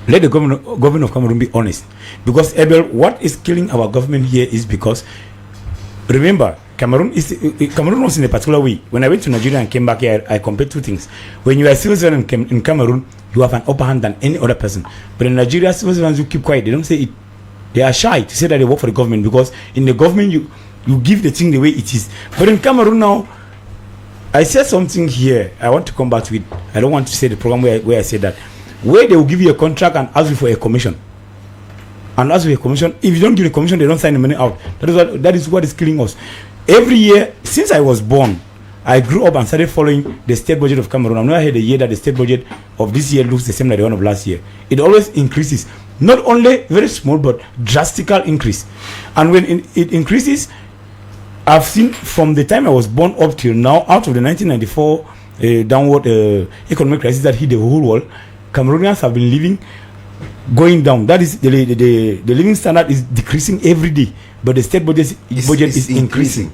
Let the government of Cameroon be honest. Because Abel, what is killing our government here is because, remember, Cameroon was in a particular way. When I went to Nigeria and came back here, I compared two things. When you are citizen in Cameroon, you have an upper hand than any other person. But in Nigeria, citizens who keep quiet, they don't say it. They are shy to say that they work for the government, because in the government you give the thing the way it is. But in Cameroon now, I said something here. I want to come back to it. I don't want to say the program where I said that. Where they will give you a contract and ask you for a commission. And ask you for a commission. If you don't give the commission, they don't sign the money out. That is what is killing us. Every year, since I was born, I grew up and started following the state budget of Cameroon. I've never had a year that the state budget of this year looks the same like the one of last year. It always increases. Not only very small, but drastic increase. And when it increases, I've seen from the time I was born up till now, out of the 1994 downward economic crisis that hit the whole world, Cameroonians have been going down. That is the living standard is decreasing every day, but the state budget is increasing.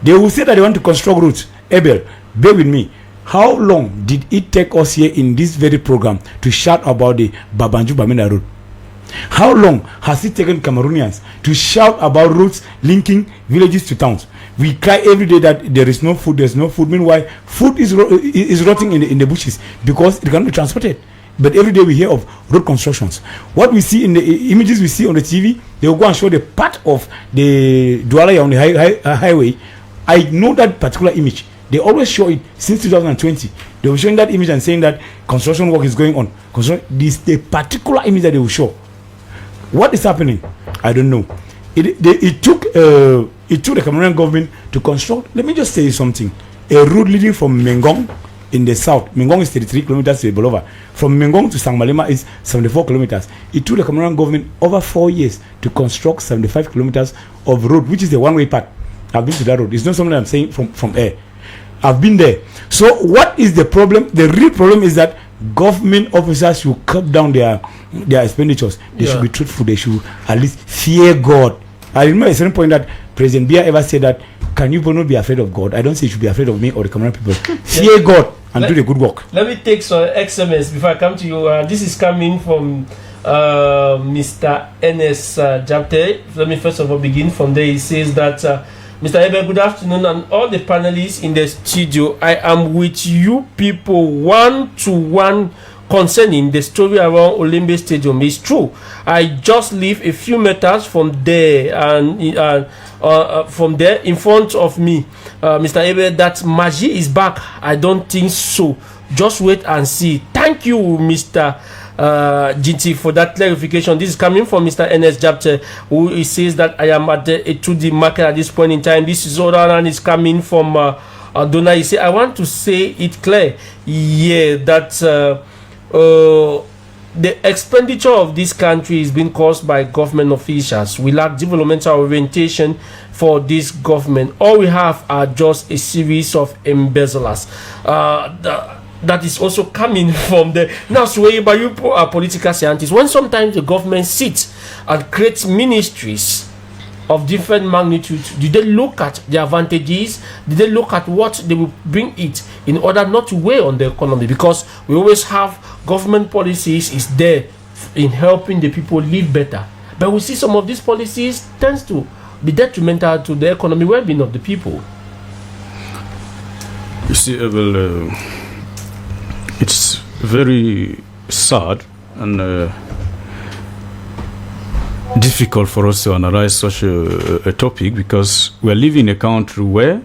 They will say that they want to construct roads. Abel, bear with me. How long did it take us here in this very program to shout about the Babanju Bamenda road? How long has it taken Cameroonians to shout about roads linking villages to towns? We cry every day that there is no food, there's no food. Meanwhile, food is rotting in the bushes because it cannot be transported. But every day we hear of road constructions. What we see in the images we see on the TV, they will go and show the part of the Douala on the highway. I know that particular image They always show it since 2020. They were showing that image and saying that construction work is going on. This the particular image that they will show. What is happening? I don't know. It took the Cameroonian government to construct. Let me just say something. A road leading from Mengong in the south. Mengong is 33 kilometers to Bolova. From Mengong to Sangmalema is 74 kilometers. It took the Cameroonian government over 4 years to construct 75 kilometers of road, which is the one-way path. I've been to that road. It's not something I'm saying from air. I've been there. So what is the problem? The real problem is that government officers should cut down their expenditures. They should be truthful. They should at least fear God. I remember at a certain point that President Biya ever said that, can you not be afraid of God? I don't say you should be afraid of me or the Cameroon people. Fear God and do the good work. Let me take some XMS before I come to you. This is coming from Mr. Enes Japte. Let me first of all begin from there. He says that, Mr. Ebe, good afternoon, and all the panelists in the studio. I am with you people one-to-one concerning the story around Olembe Stadium. It's true. I just live a few meters from there, and from there in front of me, Mr. Ebe, that Maji is back. I don't think so. Just wait and see. Thank you, Mr. GT, for that clarification. This is coming from Mr. Enes Japte, who says that I am at the 2D market at this point in time. This is other and is coming from Dona. He said, I want to say it clear, that the expenditure of this country is being caused by government officials. We lack developmental orientation for this government. All we have are just a series of embezzlers. That is also coming from the now. So, but you are political scientists. When sometimes the government sits and creates ministries of different magnitude, do they look at the advantages? Do they look at what they will bring it in order not to weigh on the economy? Because we always have government policies is there in helping the people live better, but we see some of these policies tends to be detrimental to the economic well-being of the people. You see, it's very sad and difficult for us to analyze such a topic, because we are living in a country where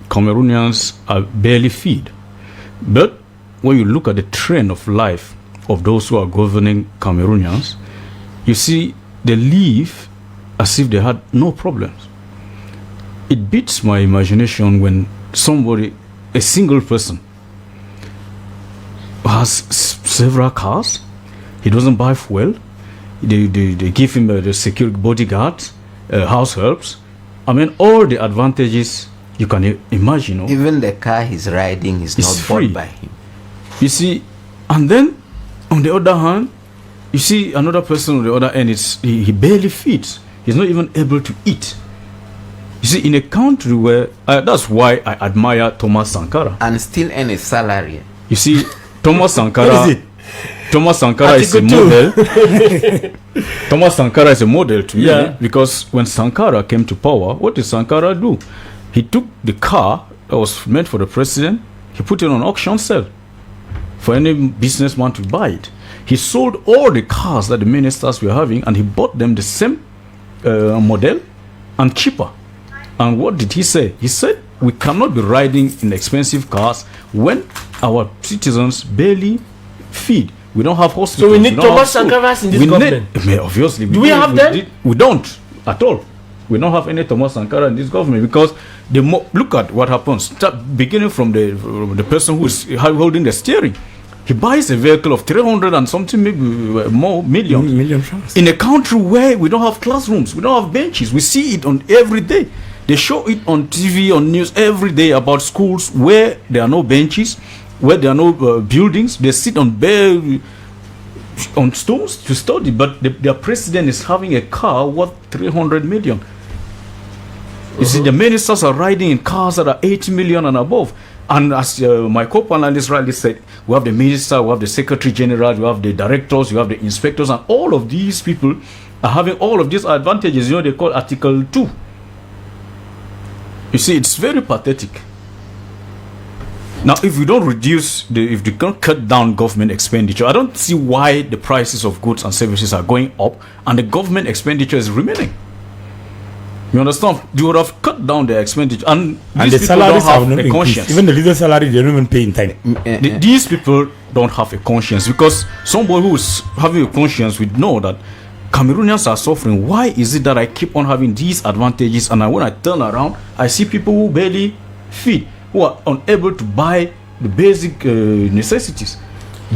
Cameroonians are barely fed. But when you look at the trend of life of those who are governing Cameroonians, you see they live as if they had no problems. It beats my imagination when somebody, a single person, has several cars, he doesn't buy fuel, they give him the security bodyguard, house helps. I mean, all the advantages you can imagine. Even the car he's riding is not free. bought by him. You see, and then on the other hand, you see another person on the other end, he barely feeds. He's not even able to eat. You see, in a country where, that's why I admire Thomas Sankara. And still earn a salary. You see, Thomas Sankara is a model. Thomas Sankara is a model to me, because when Sankara came to power, what did Sankara do? He took the car that was meant for the president, he put it on auction sale for any businessman to buy it. He sold all the cars that the ministers were having, and he bought them the same model and cheaper. And what did he say? He said, we cannot be riding in expensive cars when our citizens barely feed. We don't have hospitals. So we need Thomas Sankaras in this government. Obviously. Do we have them? We don't at all. We don't have any Thomas Sankara in this government, because look at what happens. Beginning from the person who is holding the steering. He buys a vehicle of 300 and something, maybe more million francs. In a country where we don't have classrooms, we don't have benches. We see it on every day. They show it on TV, on news every day about schools where there are no benches, where there are no buildings. They sit on stones to study, but their president is having a car worth 300 million. You see, the ministers are riding in cars that are 80 million and above. And as my co-panelist rightly said, we have the minister, we have the secretary general, we have the directors, we have the inspectors, and all of these people are having all of these advantages. They call Article 2. You see, it's very pathetic. Now, if we don't if we don't cut down government expenditure, I don't see why the prices of goods and services are going up and the government expenditure is remaining. You understand? They would have cut down their expenditure, and And these the people don't salaries have have not a increased. conscience. Even the leader salary, they don't even pay in time. These people don't have a conscience, because somebody who is having a conscience would know that Cameroonians are suffering. Why is it that I keep on having these advantages, and when I turn around, I see people who barely feed, who are unable to buy the basic necessities?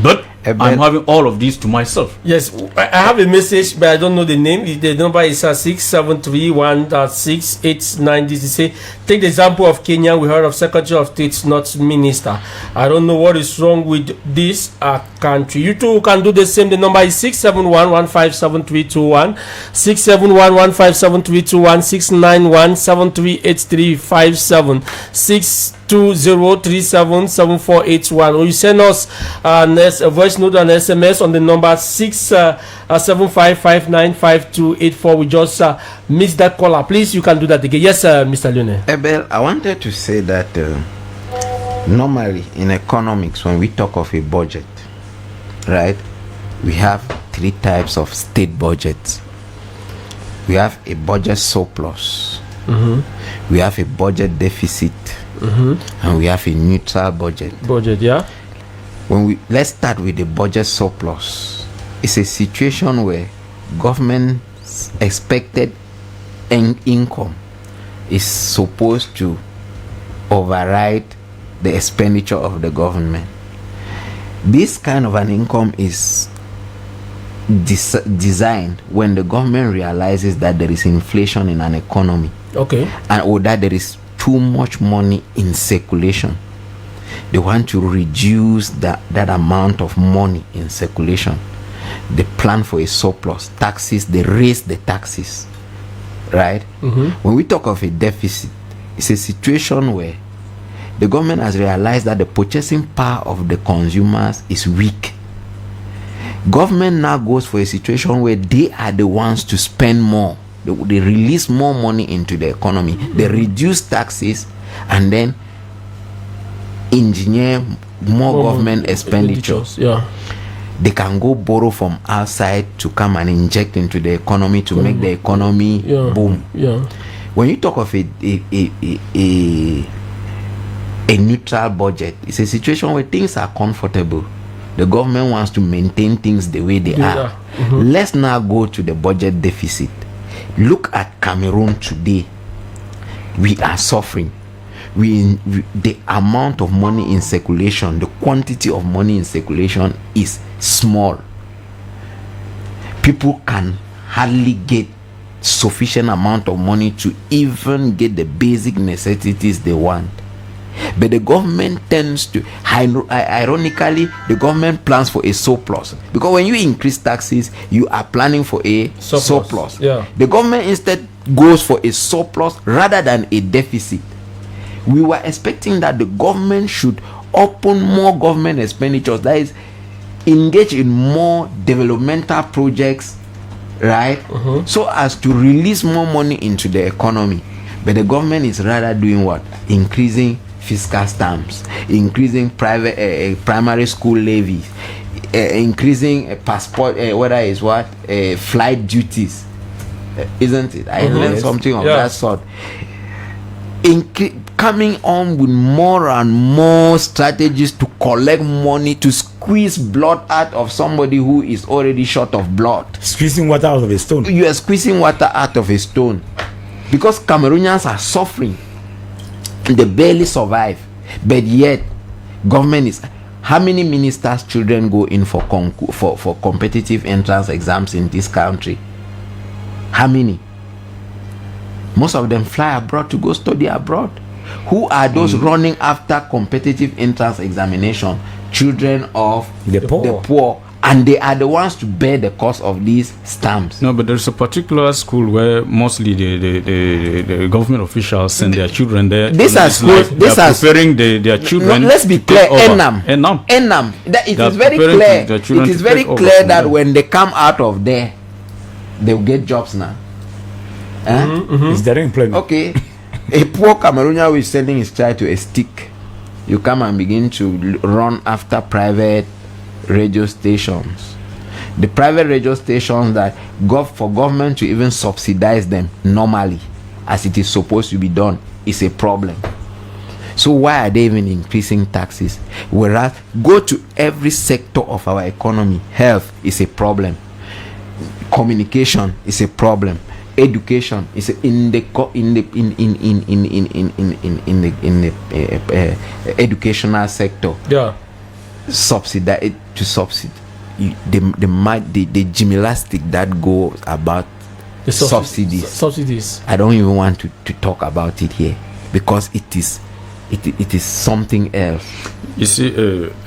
But I'm having all of these to myself. Yes, I have a message, but I don't know the name. The number is 67316890. They say, take the example of Kenya. We heard of Secretary of State, not Minister. I don't know what is wrong with this country. You too can do the same. The number is 671157321, 671157321, 691738357, 620377481. Or you send us a voice note and SMS on the number 675595284. We just missed that caller. Please, you can do that again. Yes, Mr. Lune. Abel, I wanted to say that normally in economics, when we talk of a budget, right, we have three types of state budgets. We have a budget surplus, we have a budget deficit, and we have a neutral budget. Yeah. Let's start with the budget surplus. It's a situation where government's expected income is supposed to override the expenditure of the government. This kind of an income is designed when the government realizes that there is inflation in an economy, or that there is too much money in circulation. They want to reduce that amount of money in circulation. They plan for a surplus. Taxes, they raise the taxes, right? When we talk of a deficit, it's a situation where the government has realized that the purchasing power of the consumers is weak. Government now goes for a situation where they are the ones to spend more. They release more money into the economy. They reduce taxes and then engineer more government expenditures. They can go borrow from outside to come and inject into the economy to make the economy boom. When you talk of a neutral budget, it's a situation where things are comfortable. The government wants to maintain things the way they are. Let's now go to the budget deficit. Look at Cameroon today. We are suffering. The amount of money in circulation, the quantity of money in circulation is small. People can hardly get sufficient amount of money to even get the basic necessities they want. But the government tends to, ironically, the government plans for a surplus. Because when you increase taxes, you are planning for a surplus. The government instead goes for a surplus rather than a deficit. We were expecting that the government should open more government expenditures, that is, engage in more developmental projects, right? So as to release more money into the economy. But the government is rather doing what? Increasing fiscal stamps, increasing private primary school levies, increasing passport, whether it's what flight duties, isn't it? I learned something of that sort. Coming on with more and more strategies to collect money to squeeze blood out of somebody who is already short of blood. Squeezing water out of a stone. You are squeezing water out of a stone because Cameroonians are suffering. They barely survive, but yet government is. How many ministers' children go in for competitive entrance exams in this country? How many? Most of them fly abroad to go study abroad. Who are those running after competitive entrance examination? Children of the poor, and they are the ones to bear the cost of these stamps. No, but there's a particular school where mostly the government officials send their children there. These are schools. These are preparing their children. No, let's be clear. Enam. It is very clear. It is very clear that when they come out of there, they will get jobs now. It's their employment. Okay. A poor Cameroonian who is sending his child to a stick, you come and begin to run after private radio stations. The private radio stations that for government to even subsidize them normally as it is supposed to be done is a problem. So why are they even increasing taxes? Whereas go to every sector of our economy. Health is a problem. Communication is a problem. Education is in the educational sector. Yeah. Subsidize to subsidy the gymnastic that goes about The subsidies. I don't even want to talk about it here because it is something else. You see,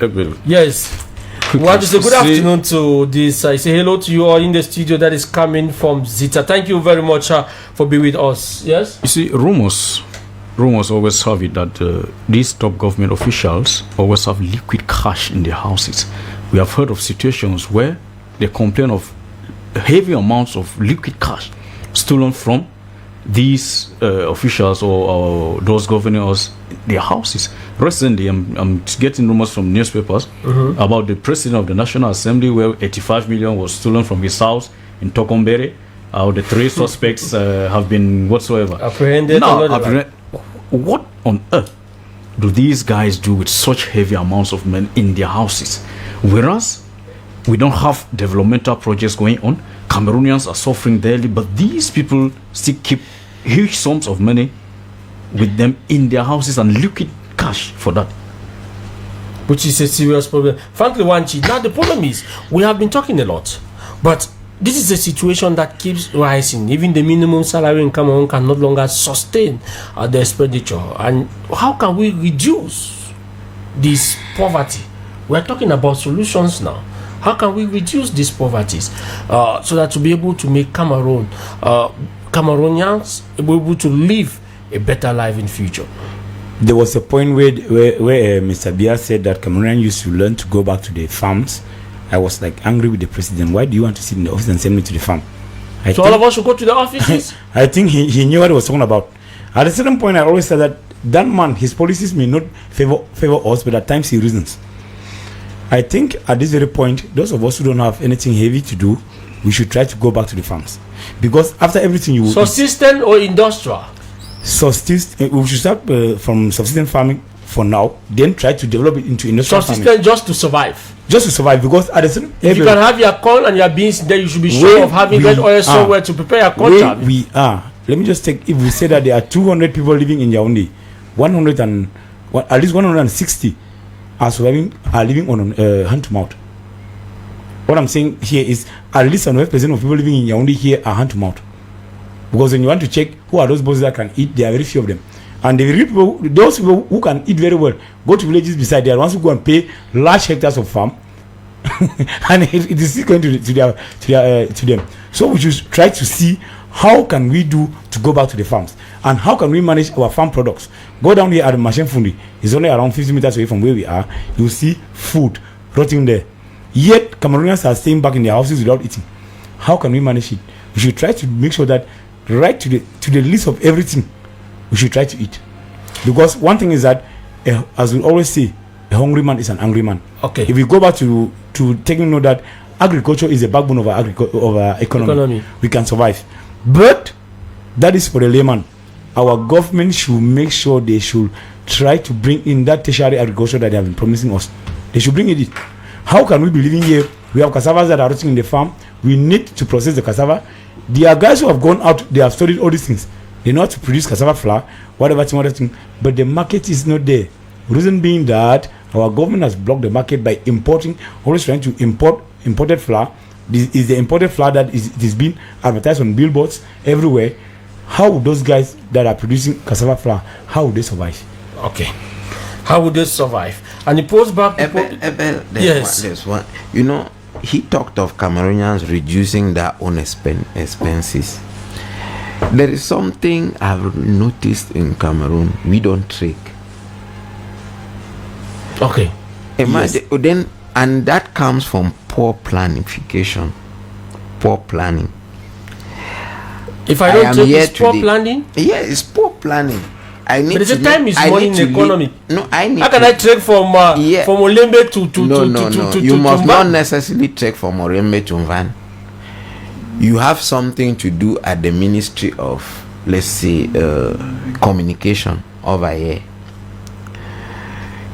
Ebel. Yes. We want to say good afternoon to this. I say hello to you all in the studio that is coming from Zita. Thank you very much for being with us. Yes. You see, rumors always have it that these top government officials always have liquid cash in their houses. We have heard of situations where they complain of heavy amounts of liquid cash stolen from these officials or those governing us, their houses. Recently, I'm getting rumors from newspapers about the president of the National Assembly where 85 million was stolen from his house in Tokombere. The 3 suspects have been whatsoever apprehended. Now, what on earth do these guys do with such heavy amounts of money in their houses? Whereas we don't have developmental projects going on, Cameroonians are suffering daily, but these people still keep huge sums of money with them in their houses and liquid cash for that, which is a serious problem. Frankly, Wanchi, now the problem is we have been talking a lot, but this is a situation that keeps rising. Even the minimum salary in Cameroon can no longer sustain the expenditure. And how can we reduce this poverty? We're talking about solutions now. How can we reduce these poverties so that to be able to make Cameroonians able to live a better life in future? There was a point where Mr. Biya said that Cameroonians used to learn to go back to their farms. I was like angry with the president. Why do you want to sit in the office and send me to the farm? So all of us should go to the offices? I think he knew what he was talking about. At a certain point, I always said that man, his policies may not favor us, but at times he reasons. I think at this very point, those of us who don't have anything heavy to do, we should try to go back to the farms. Because after everything you... Subsistence or industrial? We should start from subsistence farming for now, then try to develop it into industrial farming. Subsistence just to survive? Just to survive, because at the same... If you can have your corn and your beans, then you should be sure of having red oil somewhere to prepare your corn. We are. Let me just take... If we say that there are 200 people living in Yaoundé, at least 160 are living on hand to mouth. What I'm saying here is at least 100% of people living in Yaoundé here are hand to mouth. Because when you want to check who are those bosses that can eat, there are very few of them. And the real people, those people who can eat very well, go to villages beside. They are ones who go and pay large hectares of farm, and it is still going to them. So we should try to see how can we do to go back to the farms, and how can we manage our farm products. Go down here at the Machine Fundi. It's only around 50 meters away from where we are. You see food rotting there. Yet Cameroonians are staying back in their houses without eating. How can we manage it? We should try to make sure that right to the list of everything, we should try to eat. Because one thing is that, as we always say, a hungry man is an angry man. Okay. If we go back to taking note that agriculture is the backbone of our economy, we can survive. But that is for the layman. Our government should make sure they should try to bring in that tertiary agriculture that they have been promising us. They should bring it in. How can we be living here? We have cassavas that are rotting in the farm. We need to process the cassava. There are guys who have gone out, they have studied all these things. They know how to produce cassava flour, whatever thing, but the market is not there. Reason being that our government has blocked the market by always trying to import imported flour. This is the imported flour that is being advertised on billboards everywhere. How would those guys that are producing cassava flour, how would they survive? Okay. How would they survive? And he posed back... There's one. You know, he talked of Cameroonians reducing their own expenses. There is something I've noticed in Cameroon. We don't trick. Okay. Imagine, then, and that comes from poor planification. Poor planning. If I don't take it's poor planning? Yeah, it's poor planning. But the time is money in the economy. No, I need. How can I trek from Olembe to No. You must not necessarily trek from Olembe to Van. You have something to do at the Ministry of let's say, communication over here.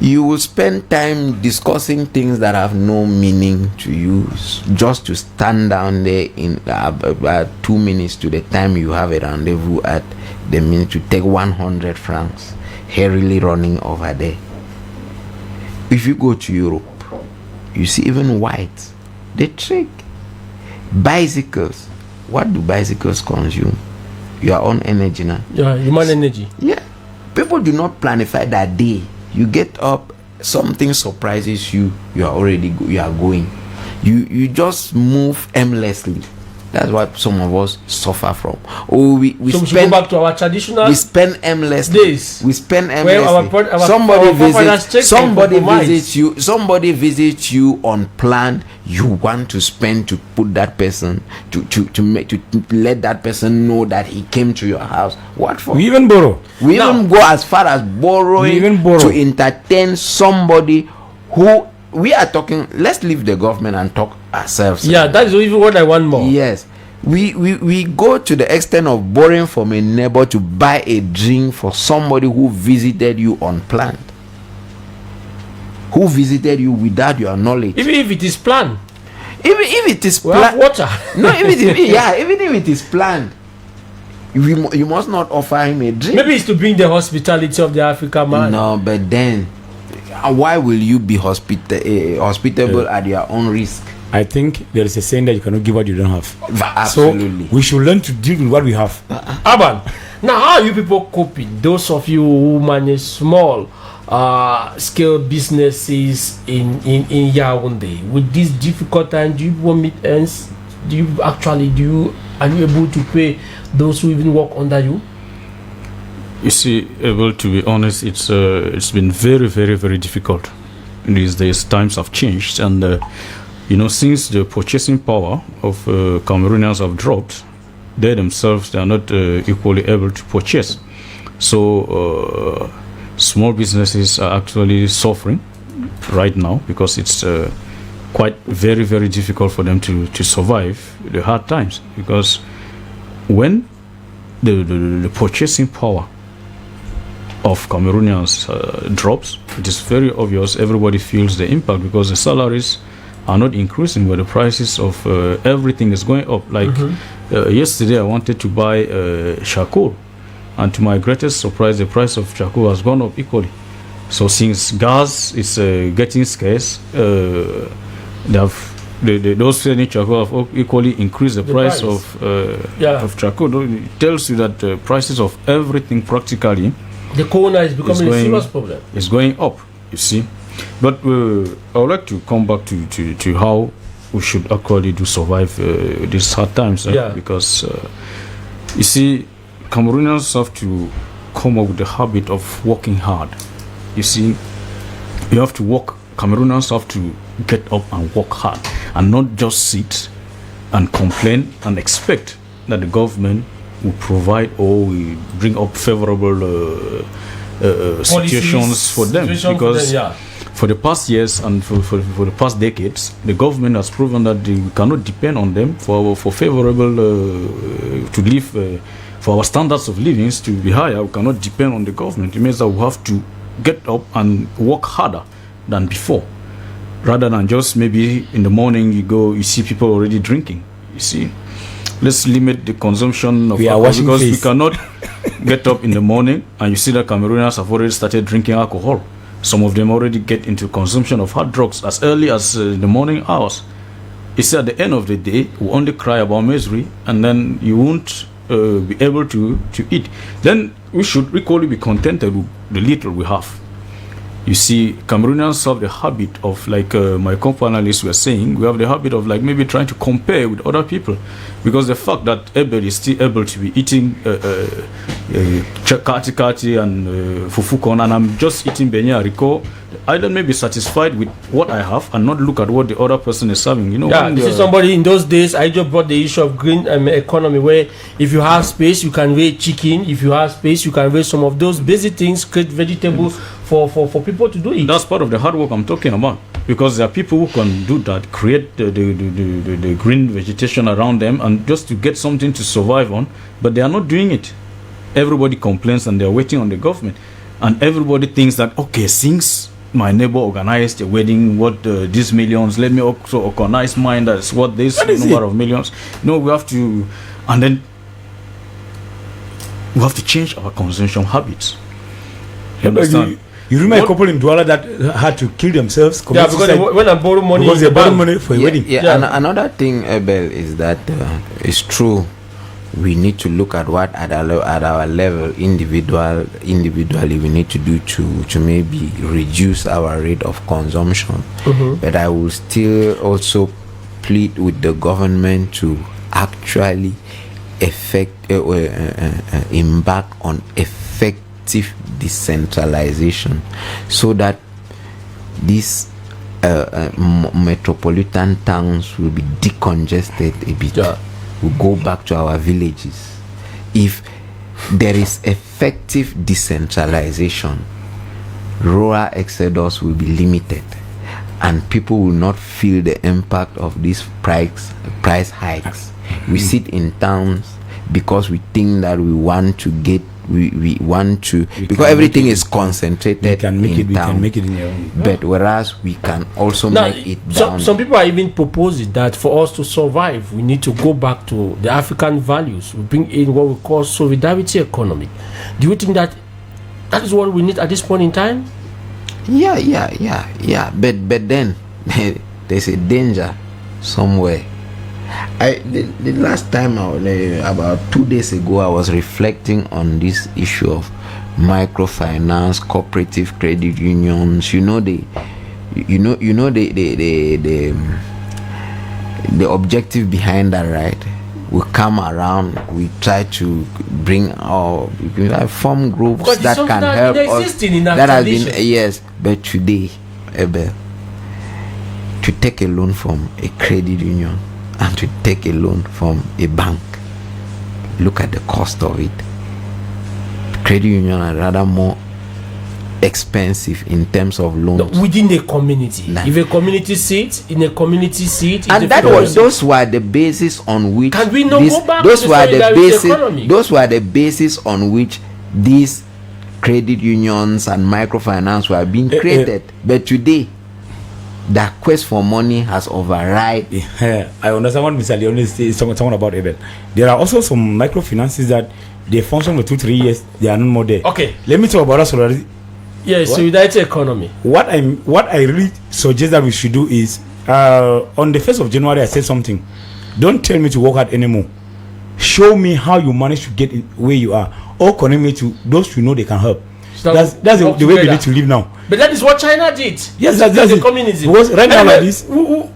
You will spend time discussing things that have no meaning to you, just to stand down there in about 2 minutes to the time you have a rendezvous at the minute to take 100 francs, hurriedly running over there. If you go to Europe, you see even whites, they trick. Bicycles, what do bicycles consume? Your own energy now. Yeah, human energy. Yeah, people do not planify that day. You get up, something surprises you, you are going. You just move aimlessly. That's what some of us suffer from. Oh, we so spend, we should go back to our traditional. We spend aimlessly. Days. We spend aimlessly. Our somebody visits you unplanned. You want to spend to put that person to let that person know that he came to your house. What for? We even borrow. We even go as far as borrowing to entertain somebody who we are talking. Let's leave the government and talk ourselves. Yeah, that is even what I want more. Yes, we go to the extent of borrowing from a neighbor to buy a drink for somebody who visited you unplanned, who visited you without your knowledge. Even if it is planned. Even if it is planned. Water. No, even if it is planned, you must not offer him a drink. Maybe it's to bring the hospitality of the African man. No, but then why will you be hospitable at your own risk? I think there is a saying that you cannot give what you don't have. Absolutely. So we should learn to deal with what we have. Aban, now how are you people coping? Those of you who manage small scale businesses in Yaoundé with this difficult time, do you meet ends? Are you able to pay those who even work under you? You see, well, to be honest, it's been very, very, very difficult. These days, times have changed, and since the purchasing power of Cameroonians have dropped, they themselves are not equally able to purchase. So small businesses are actually suffering right now because it's quite very, very difficult for them to survive the hard times. Because when the purchasing power of Cameroonians drops, it is very obvious everybody feels the impact because the salaries are not increasing, but the prices of everything is going up. Like yesterday I wanted to buy charcoal, and to my greatest surprise the price of charcoal has gone up equally. So since gas is getting scarce, those selling charcoal have equally increased the price of charcoal. It tells you that the prices of everything practically, the corona is becoming a serious problem. It's going up, you see. But I would like to come back to how we should actually survive these hard times. Because, you see, Cameroonians have to come up with the habit of working hard. You see, you have to work. Cameroonians have to get up and work hard and not just sit and complain and expect that the government will provide or will bring up favorable situations for them. Because for the past years and for the past decades, the government has proven that we cannot depend on them for favorable to live, for our standards of living to be higher. We cannot depend on the government. It means that we have to get up and work harder than before, rather than just maybe in the morning you see people already drinking. You see, let's limit the consumption of alcohol because we cannot get up in the morning and you see that Cameroonians have already started drinking alcohol. Some of them already get into consumption of hard drugs as early as the morning hours. You see, at the end of the day, we only cry about misery, and then you won't be able to eat. Then we should equally be contented with the little we have. You see, Cameroonians have the habit of, like my co-panelists were saying, we have the habit of like maybe trying to compare with other people, because the fact that Abel is still able to be eating kati and fufukon, and I'm just eating beignet haricot, I don't maybe satisfied with what I have and not look at what the other person is serving. You know, this is somebody in those days. I just brought the issue of green economy, where if you have space, you can raise chicken. If you have space, you can raise some of those basic things, create vegetables for people to do it. That's part of the hard work I'm talking about, because there are people who can do that, create the green vegetation around them, and just to get something to survive on, but they are not doing it. everybody complains and they're waiting on the government, and everybody thinks that, okay, since my neighbor organized a wedding, what these millions, let me also organize mine, that's what this number of millions. No, we have to, and then we have to change our consumption habits. You understand? You remember a couple in Douala that had to kill themselves? Yeah, because they went and borrowed money. Because they borrowed money for a wedding. Another thing, Abel, is that it's true. We need to look at what at our level, individually, we need to do to maybe reduce our rate of consumption. But I will still also plead with the government to actually embark on effective decentralization, so that these metropolitan towns will be decongested a bit. We'll go back to our villages. If there is effective decentralization, rural exodus will be limited, and people will not feel the impact of these price hikes. We sit in towns because we think that we want to get, we want to, because everything is concentrated in town. We can make it in your own. But whereas we can also make it down. Some people are even proposing that for us to survive, we need to go back to the African values. We bring in what we call solidarity economy. Do you think that is what we need at this point in time? Yeah. But then there's a danger somewhere. The last time, about 2 days ago, I was reflecting on this issue of microfinance, cooperative credit unions. The objective behind that, right? We come around, we try to bring form groups because that can help us. That has been yes, but today, Abel, to take a loan from a credit union and to take a loan from a bank, look at the cost of it. Credit union are rather more expensive in terms of loans within the community. If a community seat in a community seat, and those were the basis on which can we not go back those to were the basis economy? Those were the basis on which these credit unions and microfinance were being created. But today, the quest for money has override. I understand what Mr. Leone is talking about, Abel. There are also some microfinances that they function for 2-3 years, they are no more there. Okay, let me talk about us already. Yes, solidarity economy. What I really suggest that we should do is on the 1st of January I said something. Don't tell me to work hard anymore. Show me how you manage to get where you are, or connect me to those you know they can help. So that's the way we need to live now. But that is what China did. Yes, that's the communism. Because right now like this,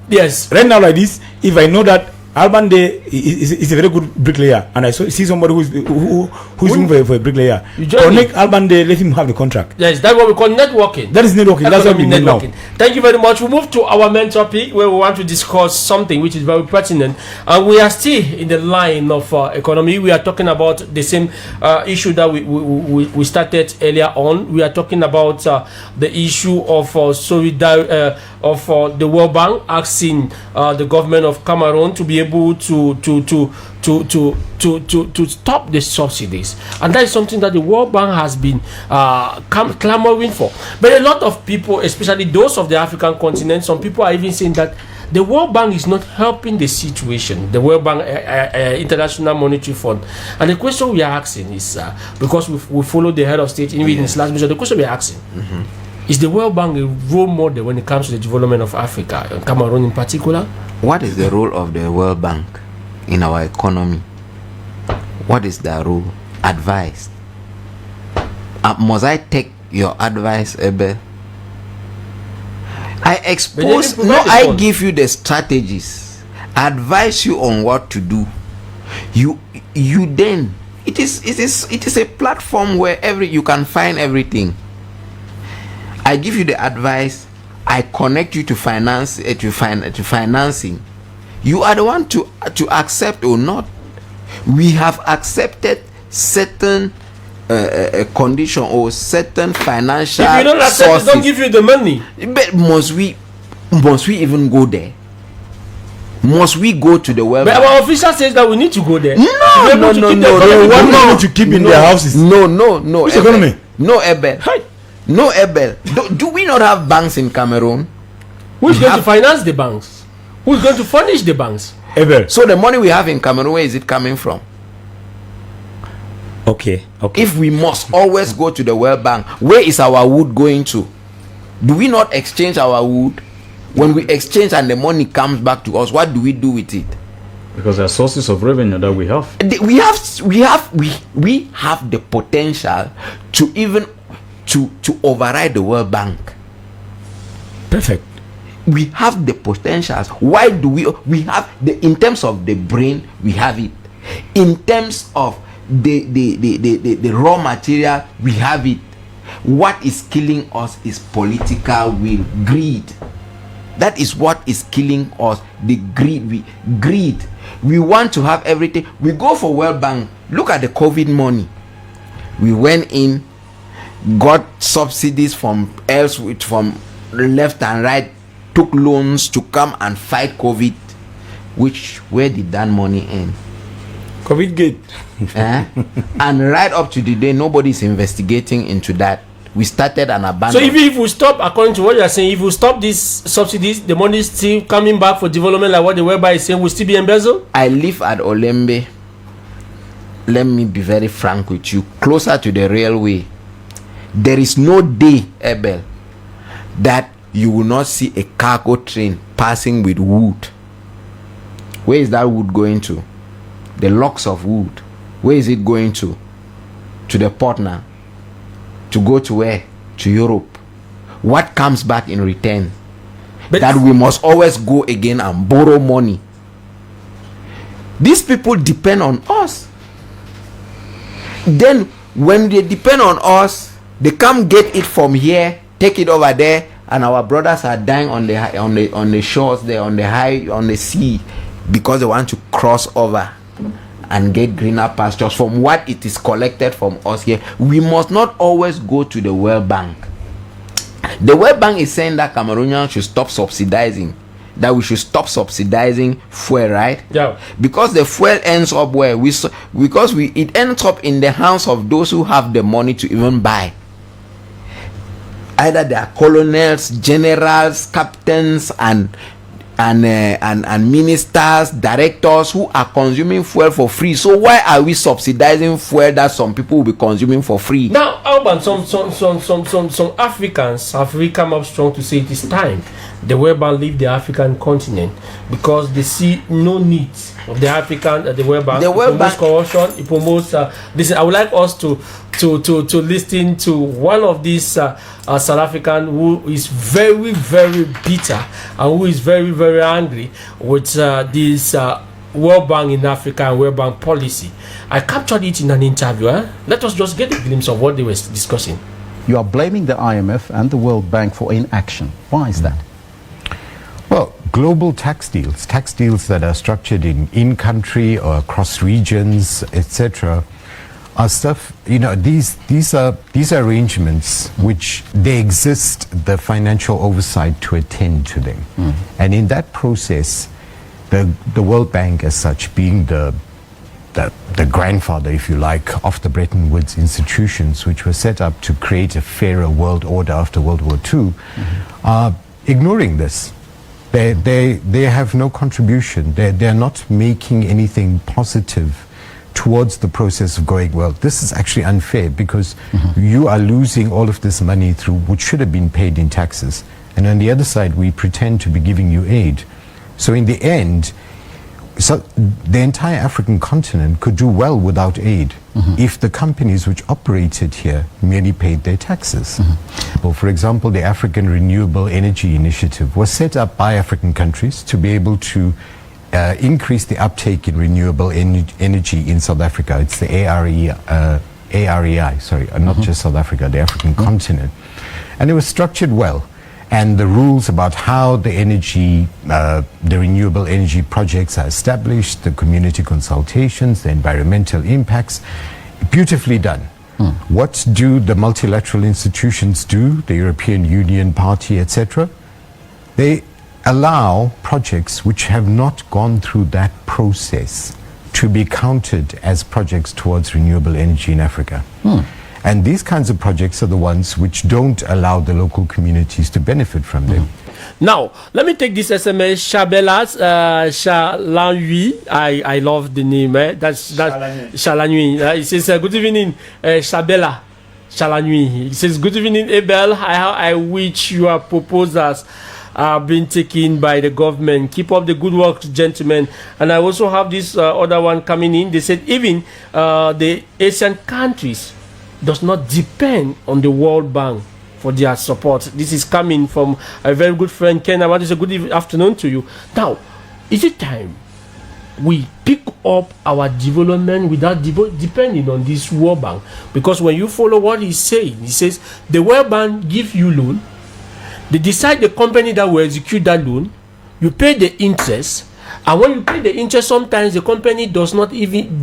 yes. Right now like this, if I know that Alban Day is a very good bricklayer, and I see somebody who's looking for a bricklayer, connect Alban Day, let him have the contract. Yes, that's what we call networking. That is networking. That's what we need now. Thank you very much. We move to our main topic where we want to discuss something which is very pertinent, and we are still in the line of economy. We are talking about the same issue that we started earlier on. We are talking about the issue of solidarity of the World Bank asking the government of Cameroon to be able to stop the subsidies, and that is something that the World Bank has been clamoring for. But a lot of people, especially those of the African continent, some people are even saying that the World Bank is not helping the situation. The World Bank, International Monetary Fund, and the question we are asking is because we follow the head of state in his last mission. The question we are asking. Is the World Bank a role model when it comes to the development of Africa, and Cameroon in particular? What is the role of the World Bank in our economy? What is their role? Advice. Must I take your advice, Abel? I expose, I give you the strategies, advise you on what to do. You then, it is a platform where you can find everything. I give you the advice. I connect you to finance, to financing. You are the one to accept or not. We have accepted certain condition or certain financial if you don't accept sources. It, don't give you the money. But must we even go there? Must we go to the World But Bank? our official says that we need to go there. No, no, no, no, They want no, money to keep in their houses. no, Which Ebel. economy? No, Ebel. No, Ebel. Do we not have banks in Cameroon? Who's going to finance the banks? Who's going to furnish the banks? Ever. So the money we have in Cameroon, where is it coming from? Okay. If we must always go to the World Bank, where is our wood going to? Do we not exchange our wood? When we exchange and the money comes back to us, what do we do with it? Because there are sources of revenue that we have. We have the potential to even to override the World Bank. Perfect. We have the potentials. Why do we have the, in terms of the brain, we have it. In terms of the raw material, we have it. What is killing us is political will, greed. That is what is killing us. The greed. We want to have everything. We go for World Bank. Look at the COVID money. We went in, got subsidies from elsewhere, from left and right, took loans to come and fight COVID. Where did that money end? COVID gate. And right up to the day, nobody is investigating into that. We started an abandoned. So even if we stop, according to what you are saying, if we stop these subsidies, the money is still coming back for development, like what the World Bank is saying, will still be embezzled? I live at Olembe. Let me be very frank with you. Closer to the railway. There is no day, Abel, that you will not see a cargo train passing with wood. Where is that wood going to? The logs of wood. Where is it going to? To the port now. To go to where? To Europe. What comes back in return? But that we must always go again and borrow money. These people depend on us. Then when they depend on us, they come get it from here, take it over there, and our brothers are dying on the shores there, on the sea, because they want to cross over and get greener pastures from what it is collected from us here. We must not always go to the World Bank. The World Bank is saying that Cameroonians should stop subsidizing, that we should stop subsidizing fuel, right? Yeah. Because the fuel ends up where it ends up in the hands of those who have the money to even buy. Either they are colonels, generals, captains, and ministers, directors who are consuming fuel for free. So why are we subsidizing fuel that some people will be consuming for free? Now, Alban, some Africans have really come up strong to say it is time the World Bank leave the African continent because they see no need of the African the World Bank. The World promotes Bank corruption. It promotes. Listen, I would like us to listen to one of these South African who is very, very bitter and who is very, very angry with this World Bank in Africa and World Bank policy. I captured it in an interview. Let us just get a glimpse of what they were discussing. You are blaming the IMF and the World Bank for inaction. Why is that? Well, global tax deals that are structured in country or across regions, etc., are stuff. These are arrangements which they exist the financial oversight to attend to them, and in that process, the World Bank as such being the grandfather, if you like, of the Bretton Woods institutions, which were set up to create a fairer world order after World War II, are ignoring this. They have no contribution. They're not making anything positive towards the process of going, well, this is actually unfair because you are losing all of this money through which should have been paid in taxes. And on the other side, we pretend to be giving you aid. So in the end, the entire African continent could do well without aid if the companies which operated here merely paid their taxes. Well, for example, the African Renewable Energy Initiative was set up by African countries to be able to increase the uptake in renewable energy in South Africa. It's the AREI, sorry, not just South Africa, the African continent. And it was structured well. And the rules about how the renewable energy projects are established, the community consultations, the environmental impacts, beautifully done. What do the multilateral institutions do, the European Union Party, etc.? They allow projects which have not gone through that process to be counted as projects towards renewable energy in Africa. And these kinds of projects are the ones which don't allow the local communities to benefit from them. Now, let me take this SMS. Shabelas, Shalanui. I love the name. That's Shalanui. It says, good evening, Shabela. Shalanui. It says, good evening, Abel. I wish your proposals are being taken by the government. Keep up the good work, gentlemen. And I also have this other one coming in. They said even the Asian countries does not depend on the World Bank for their support. This is coming from a very good friend, Ken. I want to say good afternoon to you. Now, is it time we pick up our development without depending on this World Bank? Because when you follow what he's saying, he says the World Bank give you loan, they decide the company that will execute that loan, you pay the interest, and when you pay the interest, sometimes the company does not even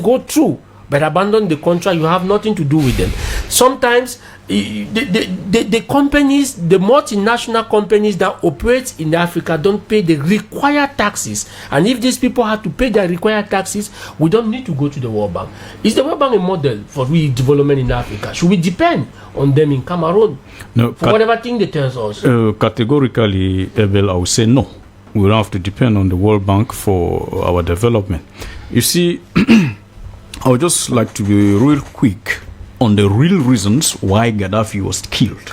go through, but abandon the contract. You have nothing to do with them. Sometimes the companies, the multinational companies that operate in Africa don't pay the required taxes, and if these people have to pay their required taxes, we don't need to go to the World Bank. Is the World Bank a model for real development in Africa? Should we depend on them in Cameroon for whatever thing they tell us? Categorically, Abel, I would say no. We don't have to depend on the World Bank for our development. You see, I would just like to be real quick on the real reasons why Gaddafi was killed.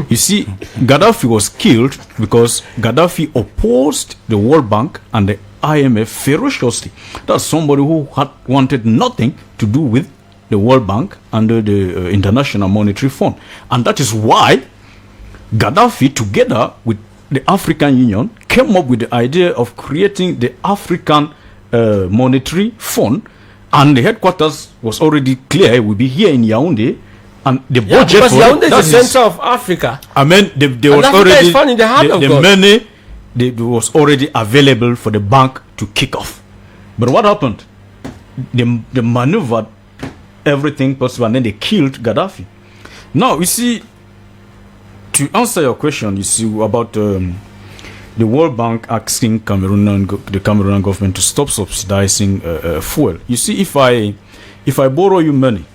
You see, Gaddafi was killed because Gaddafi opposed the World Bank and the IMF ferociously. That's somebody who had wanted nothing to do with the World Bank and the International Monetary Fund. And that is why Gaddafi, together with the African Union, came up with the idea of creating the African Monetary Fund. And the headquarters was already clear. It will be here in Yaoundé, and the budget because Yaoundé is the center of Africa. I mean, there was Africa already is found in the heart of the God. money was already available for the bank to kick off. But what happened? They maneuvered everything possible, and then they killed Gaddafi. Now, you see, to answer your question, you see about the World Bank asking the Cameroonian government to stop subsidizing fuel. You see, if I borrow you money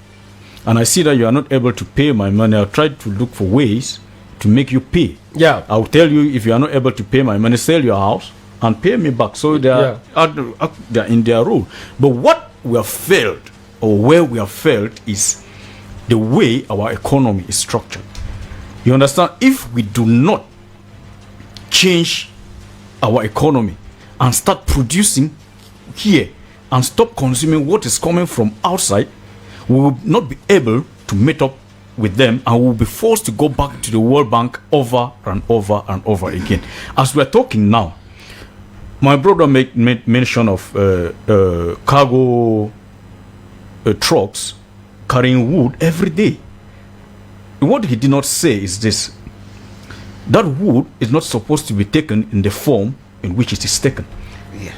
and I see that you are not able to pay my money, I'll try to look for ways to make you pay. Yeah. I'll tell you, if you are not able to pay my money, sell your house and pay me back. So they are in their role. But what we have failed, or where we have failed, is the way our economy is structured. You understand? If we do not change our economy and start producing here and stop consuming what is coming from outside, we will not be able to meet up with them, and we will be forced to go back to the World Bank over and over and over again. As we are talking now, my brother made mention of cargo trucks carrying wood every day. What he did not say is this: that wood is not supposed to be taken in the form in which it is taken. Yeah.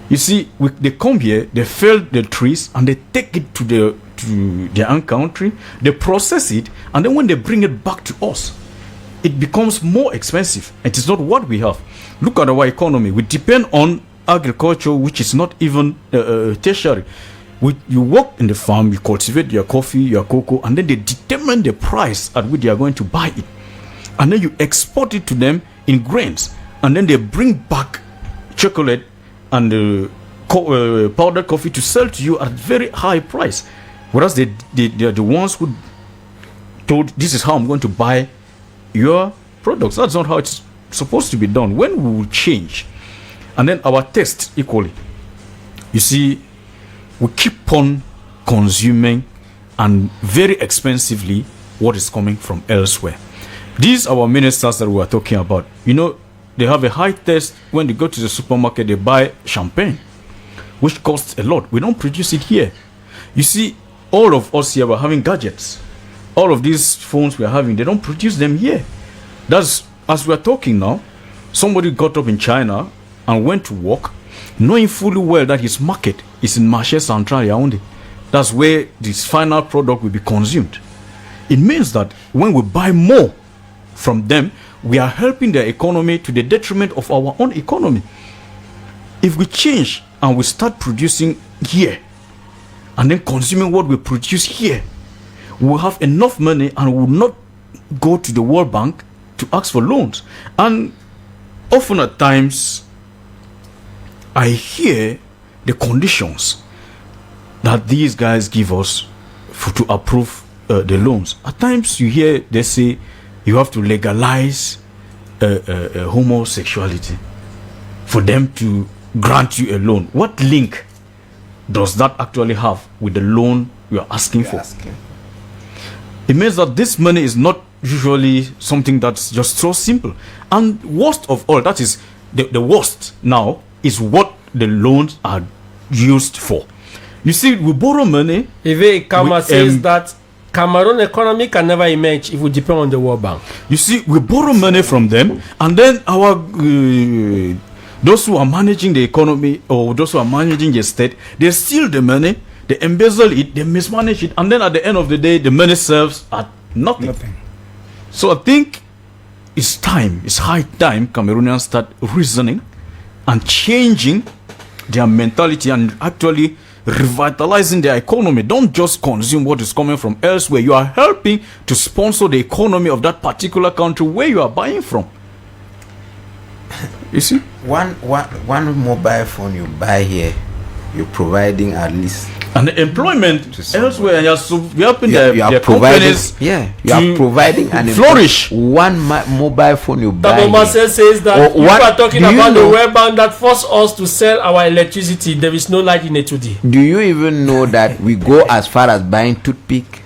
You see, they come here, they fell the trees, and they take it to their own country, they process it, and then when they bring it back to us, it becomes more expensive. It is not what we have. Look at our economy. We depend on agriculture, which is not even tertiary. You work in the farm, you cultivate your coffee, your cocoa, and then they determine the price at which they are going to buy it. And then you export it to them in grains, and then they bring back chocolate and powdered coffee to sell to you at very high price. Whereas they are the ones who told, this is how I'm going to buy your products. That's not how it's supposed to be done. When we will change, and then our taste equally, you see, we keep on consuming and very expensively what is coming from elsewhere. These are our ministers that we are talking about. You know, they have a high taste. When they go to the supermarket, they buy champagne, which costs a lot. We don't produce it here. You see, all of us here are having gadgets. All of these phones we are having, they don't produce them here. That's, as we are talking now, somebody got up in China and went to work, knowing fully well that his market is in Marché Central Yaoundé. That's where this final product will be consumed. It means that when we buy more from them, we are helping their economy to the detriment of our own economy. If we change and we start producing here and then consuming what we produce here, we'll have enough money and will not go to the World Bank to ask for loans. And often at times, I hear the conditions that these guys give us to approve the loans. At times, you hear they say you have to legalize homosexuality for them to grant you a loan. What link does that actually have with the loan you are asking for? It means that this money is not usually something that's just so simple. And worst of all, that is the worst now, is what the loans are used for. You see, we borrow money. Ive Kama says that Cameroon economy can never emerge if we depend on the World Bank. You see, we borrow money from them, and then our those who are managing the economy or those who are managing the state, they steal the money, they embezzle it, they mismanage it, and then at the end of the day, the money serves at nothing. So I think it's high time Cameroonians start reasoning and changing their mentality and actually revitalizing their economy. Don't just consume what is coming from elsewhere. You are helping to sponsor the economy of that particular country where you are buying from. You see, one mobile phone you buy here, you're providing at least and the employment elsewhere, and you're helping their companies. Yeah, you are providing and flourish. One mobile phone you buy. Taboma says that you are talking about the World Bank that forced us to sell our electricity. There is no light in it today. Do you even know that we go as far as buying toothpick?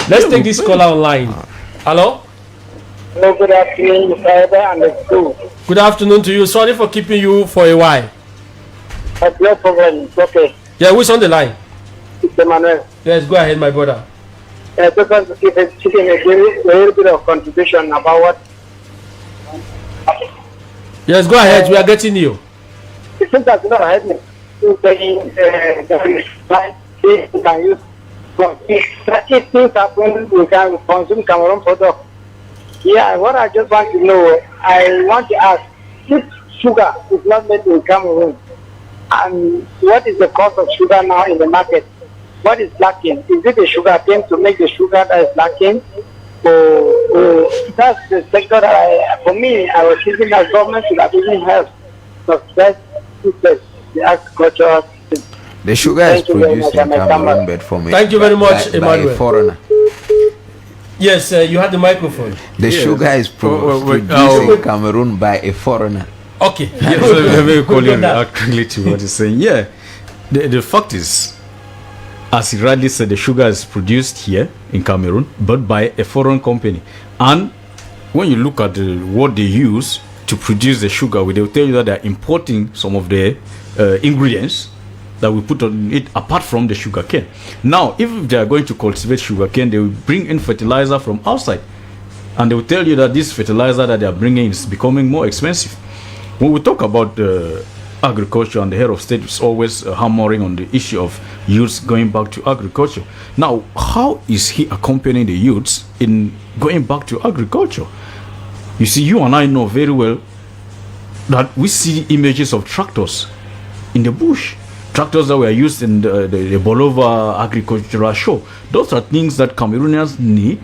Let's take this caller online. Hello. Hello, good afternoon, Mr. and the school. Good afternoon to you. Sorry for keeping you for a while. That's no problem. It's okay. Yeah, who's on the line? It's Emmanuel. Yes, go ahead, my brother. I just want to give a little bit of contribution about what. Yes, go ahead. We are getting you. It seems that not happening. We can use. If things happen, we can consume Cameroon product. Yeah, what I just want to know, I want to ask, if sugar is not made in Cameroon, and what is the cost of sugar now in the market? What is lacking? Is it the sugar cane to make the sugar that is lacking? Or that's the sector that for me, I was thinking that government should have even helped subsidize the agriculture. The sugar is produced in Cameroon, but for me, thank you very much, by Emmanuel. a foreigner. Yes, you had the microphone. The sugar is produced in Cameroon by a foreigner. Okay. Yes, let me call you actually to what he's saying. Yeah, the fact is, as he rightly said, the sugar is produced here in Cameroon, but by a foreign company. And when you look at what they use to produce the sugar, they'll tell you that they're importing some of the ingredients that we put on it apart from the sugar cane. Now, if they are going to cultivate sugar cane, they will bring in fertilizer from outside, and they will tell you that this fertilizer that they are bringing is becoming more expensive. When we talk about agriculture, and the head of state is always hammering on the issue of youths going back to agriculture. Now, how is he accompanying the youths in going back to agriculture? You see, you and I know very well that we see images of tractors in the bush. Tractors that were used in the Bolova agricultural show. Those are things that Cameroonians need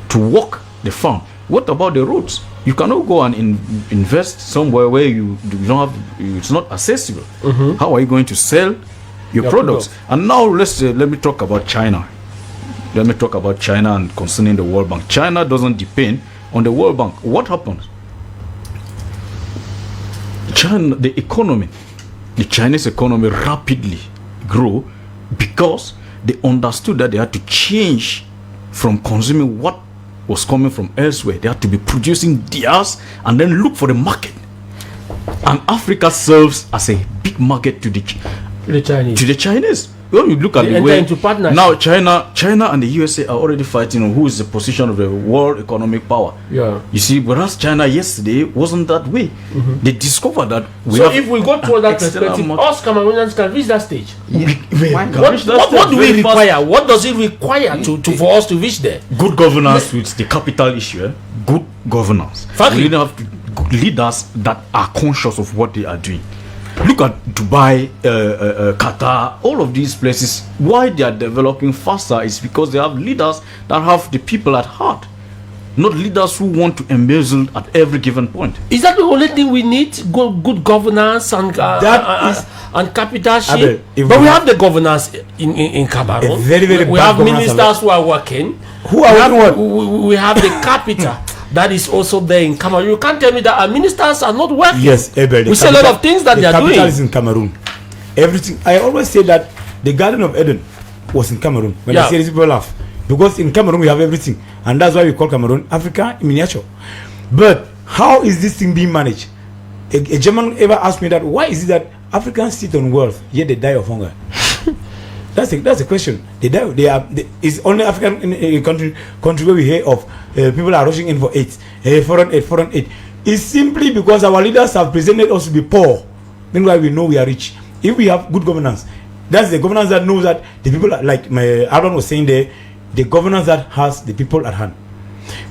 to walk the farm. What about the roads? You cannot go and invest somewhere where you don't have, it's not accessible. Mm-hmm. How are you going to sell your products? And now let me talk about China. Let me talk about China and concerning the World Bank. China doesn't depend on the World Bank. What happens? China, the Chinese economy rapidly grew because they understood that they had to change from consuming what was coming from elsewhere. They had to be producing theirs and then look for the market. And Africa serves as a big market to the Chinese. When you look at the way now China and the USA are already fighting on who is the position of the world economic power. Yeah. You see, whereas China yesterday wasn't that way. Mm-hmm. They discovered that if we go toward that perspective, us Cameroonians can reach that stage. Yeah. What do we require? What does it require for us to reach there? Good governance with the capital issue. Good governance. Frankly. We need to have leaders that are conscious of what they are doing. Look at Dubai, Qatar, all of these places. Why they are developing faster is because they have leaders that have the people at heart, not leaders who want to embezzle at every given point. Is that the only thing we need? Good governance and capitalship. But we have the governance in Cameroon. We have ministers who are working. We have the capital that is also there in Cameroon. You can't tell me that our ministers are not working. Yes, Abel, we see a lot of things that they are doing. The capital is in Cameroon. Everything. I always say that the Garden of Eden was in Cameroon. When I say this, people laugh. Because in Cameroon we have everything. And that's why we call Cameroon Africa in miniature. But how is this thing being managed? A German ever asked me that, why is it that Africans sit on wealth, yet they die of hunger? That's a question. It's only African country where we hear of people are rushing in for aid, foreign aid. It's simply because our leaders have presented us to be poor. Meanwhile, we know we are rich. If we have good governance, that's the governance that knows that the people, like Aaron was saying there, the governance that has the people at hand.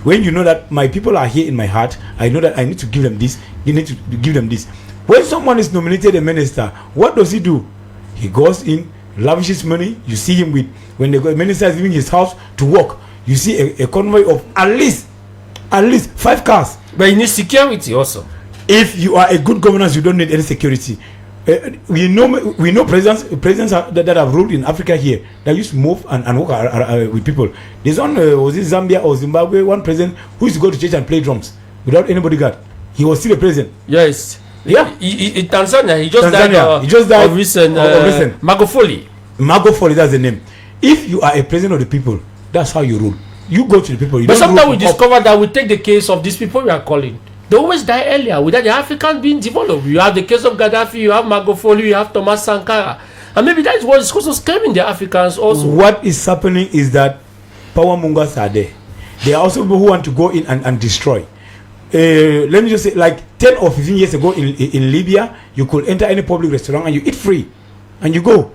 When you know that my people are here in my heart, I know that I need to give them this. You need to give them this. When someone is nominated a minister, what does he do? He goes in, lavishes money. You see him with, when the minister is leaving his house to work, you see a convoy of at least 5 cars. But you need security also. If you are a good governor, you don't need any security. We know presidents that have ruled in Africa here that used to move and work with people. There's one, was it Zambia or Zimbabwe, one president who used to go to church and play drums without any bodyguard. He was still a president. Yes. Yeah. In Tanzania, he just died of recent. Magufuli, that's the name. If you are a president of the people, that's how you rule. You go to the people. But sometimes we discover that we take the case of these people we are calling. They always die earlier without the Africans being developed. You have the case of Gaddafi, you have Magufuli, you have Thomas Sankara. And maybe that is what is also scaring the Africans also. What is happening is that power mongers are there. There are also people who want to go in and destroy. Let me just say, like 10 or 15 years ago in Libya, you could enter any public restaurant and you eat free. And you go.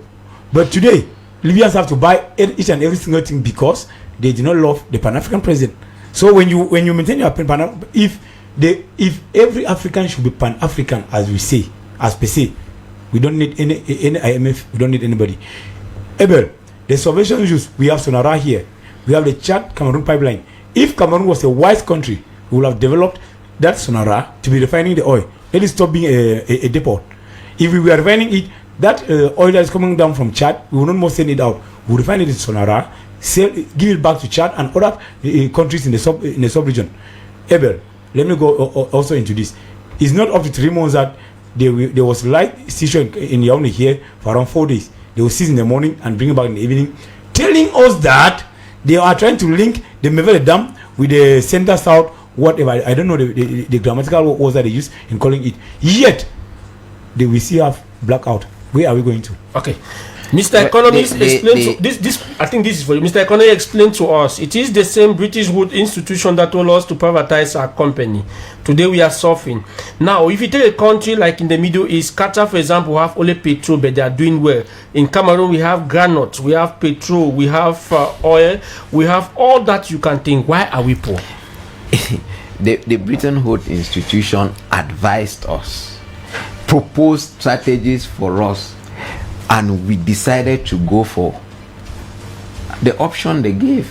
But today, Libyans have to buy each and every single thing because they do not love the Pan-African president. So when you maintain your if every African should be Pan-African, as we say, as per se, we don't need any IMF, we don't need anybody. Abel, the salvation issues, we have Sonara here, we have the Chad Cameroon pipeline. If Cameroon was a wise country, we would have developed that Sonara to be refining the oil. Let it stop being a depot. If we were refining it, that oil that is coming down from Chad, we will not more send it out. We will refine it in Sonara, give it back to Chad and other countries in the sub-region. Abel, let me go also into this. It's not up to 3 months that there was light situation in Yaoundé here for around 4 days. They will cease in the morning and bring it back in the evening, telling us that they are trying to link the Mevele Dam with the center south, whatever. I don't know the grammatical words that they use in calling it. Yet, they will still have blackout. Where are we going to? Okay. Mr. Economist explained to this. I think this is for you. Mr. Economist explained to us. It is the same British Wood institution that told us to privatize our company. Today we are suffering. Now, if you take a country like in the Middle East, Qatar, for example, have only petrol, but they are doing well. In Cameroon, we have granite, we have petrol, we have oil, we have all that you can think. Why are we poor? The Bretton Woods institution advised us, proposed strategies for us, and we decided to go for the option they gave.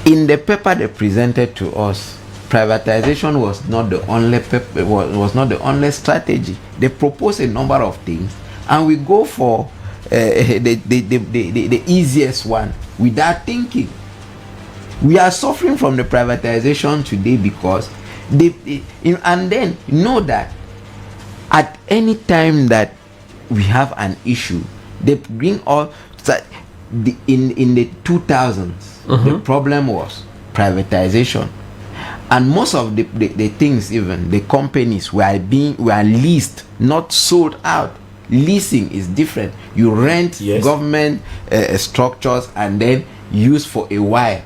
In the paper they presented to us, privatization was not the only was not the only strategy. They proposed a number of things, and we go for the easiest one without thinking. We are suffering from the privatization today because and then know that at any time that we have an issue, they bring all that in the 2000s. The problem was privatization, and most of the things, even the companies were leased, not sold out. Leasing is different. You rent government structures and then use for a while.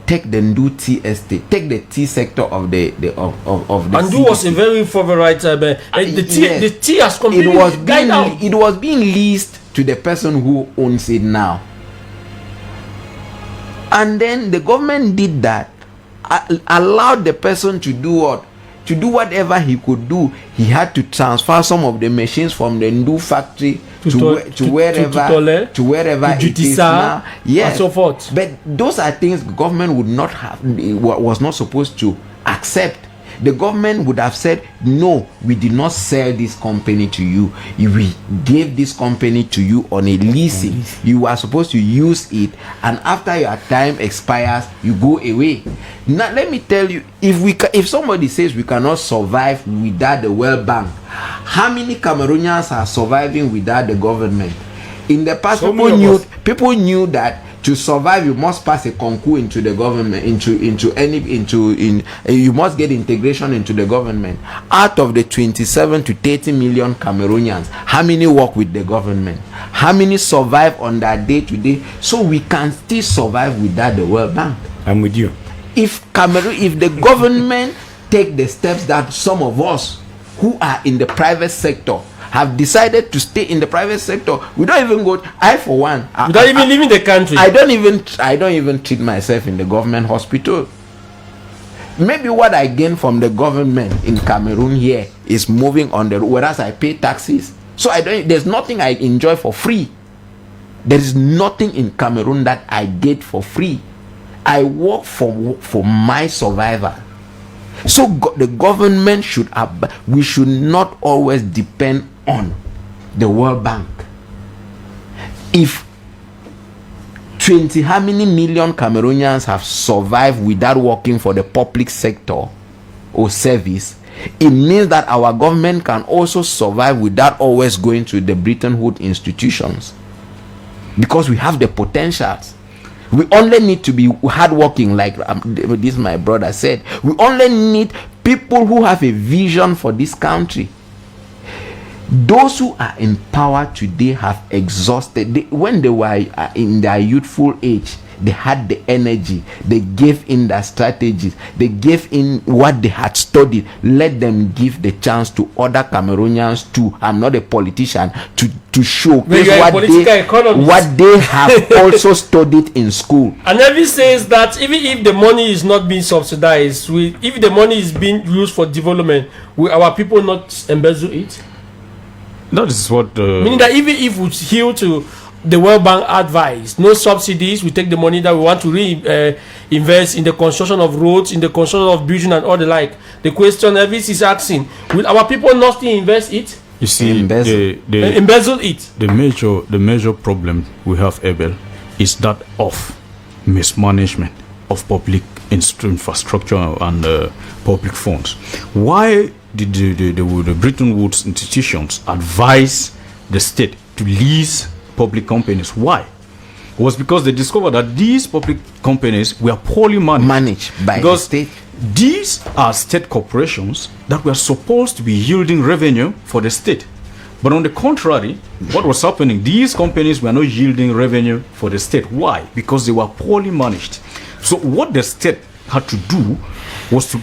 Take the Ndu tea estate, take the tea sector of the Ndu was a very favorite. The tea has completely died out. It was being leased to the person who owns it now, and then the government did that allowed the person to do what? To do whatever he could do. He had to transfer some of the machines from the Ndu factory to wherever it is now. Yes. And so forth. But those are things the government would not have, was not supposed to accept. The government would have said, no, we did not sell this company to you. We gave this company to you on a leasing. You are supposed to use it, and after your time expires, you go away. Now, let me tell you, if somebody says we cannot survive without the World Bank, how many Cameroonians are surviving without the government? In the past, people knew that to survive, you must pass a concours into the government, you must get integration into the government. Out of the 27 to 30 million Cameroonians, how many work with the government? How many survive on that day to day? So we can still survive without the World Bank. I'm with you. If the government take the steps that some of us who are in the private sector have decided to stay in the private sector, we don't even go. I, for one, we don't even live in the country. I don't even treat myself in the government hospital. Maybe what I gain from the government in Cameroon here is moving on the road, whereas I pay taxes. So there's nothing I enjoy for free. There is nothing in Cameroon that I get for free. I work for my survival. So the government we should not always depend on the World Bank. If 20 how many million Cameroonians have survived without working for the public sector or service, it means that our government can also survive without always going to the Bretton Woods institutions, because we have the potentials. We only need to be hardworking, like this my brother said. We only need people who have a vision for this country. Those who are in power today have exhausted. When they were in their youthful age, they had the energy. They gave in their strategies. They gave in what they had studied. Let them give the chance to other Cameroonians too. I'm not a politician, to show what they have also studied in school. And Evi says that even if the money is not being subsidized, if the money is being used for development, will our people not embezzle it? That is what meaning that even if we heal to the World Bank advice, no subsidies, we take the money that we want to invest in the construction of roads, in the construction of building and all the like. The question Elvis is asking, will our people not still invest it? You see, embezzle it. The major problem we have, Abel, is that of mismanagement of public infrastructure and public funds. Why did the Bretton Woods institutions advise the state to lease public companies? Why? It was because they discovered that these public companies were poorly managed by the state. These are state corporations that were supposed to be yielding revenue for the state. But on the contrary, what was happening, these companies were not yielding revenue for the state. Why? Because they were poorly managed. So what the state had to do was to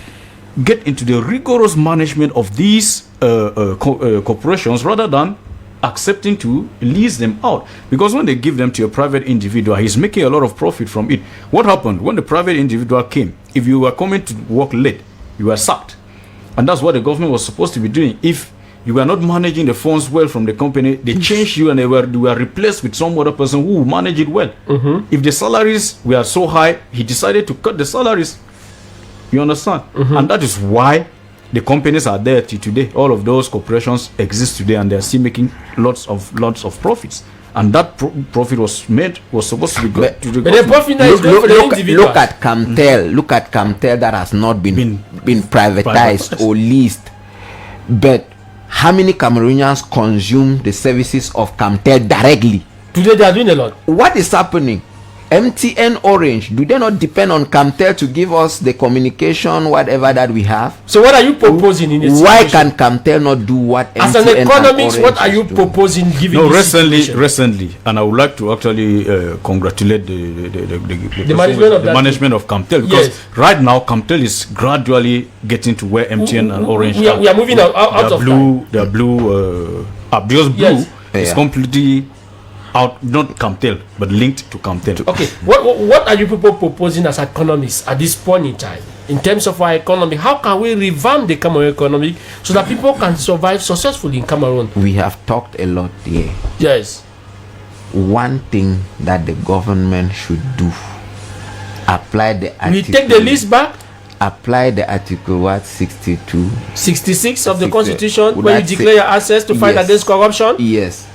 get into the rigorous management of these corporations rather than accepting to lease them out, because when they give them to a private individual, he's making a lot of profit from it. What happened when the private individual came? If you were coming to work late, you were sacked, and that's what the government was supposed to be doing. If you were not managing the funds well from the company, they changed you and they were replaced with some other person who managed it well. If the salaries were so high, he decided to cut the salaries. You understand? And that is why the companies are there till today. All of those corporations exist today, and they are still making lots of profits. And that profit was supposed to be good to the but the profit is good for the individual. Look at Camtel. Look at Camtel that has not been privatized or leased. But how many Cameroonians consume the services of Camtel directly? Today they are doing a lot. What is happening? MTN, Orange, do they not depend on Camtel to give us the communication, whatever that we have? So what are you proposing in this Why can Camtel not do what as MTN an economist, and what are you proposing giving recently, and I would like to actually congratulate the management of Camtel, because right now Camtel is gradually getting to where MTN and Orange we are moving out of blue. Their blue, Abio's blue is completely out, not Camtel, but linked to Camtel. Okay, what are you people proposing as economists at this point in time? In terms of our economy, how can we revamp the Cameroon economy so that people can survive successfully in Cameroon? We have talked a lot here. Yes. One thing that the government should do, apply the article. We take the list back? Apply the article 62. 66 of the Constitution, where you declare your access to fight against corruption? Yes.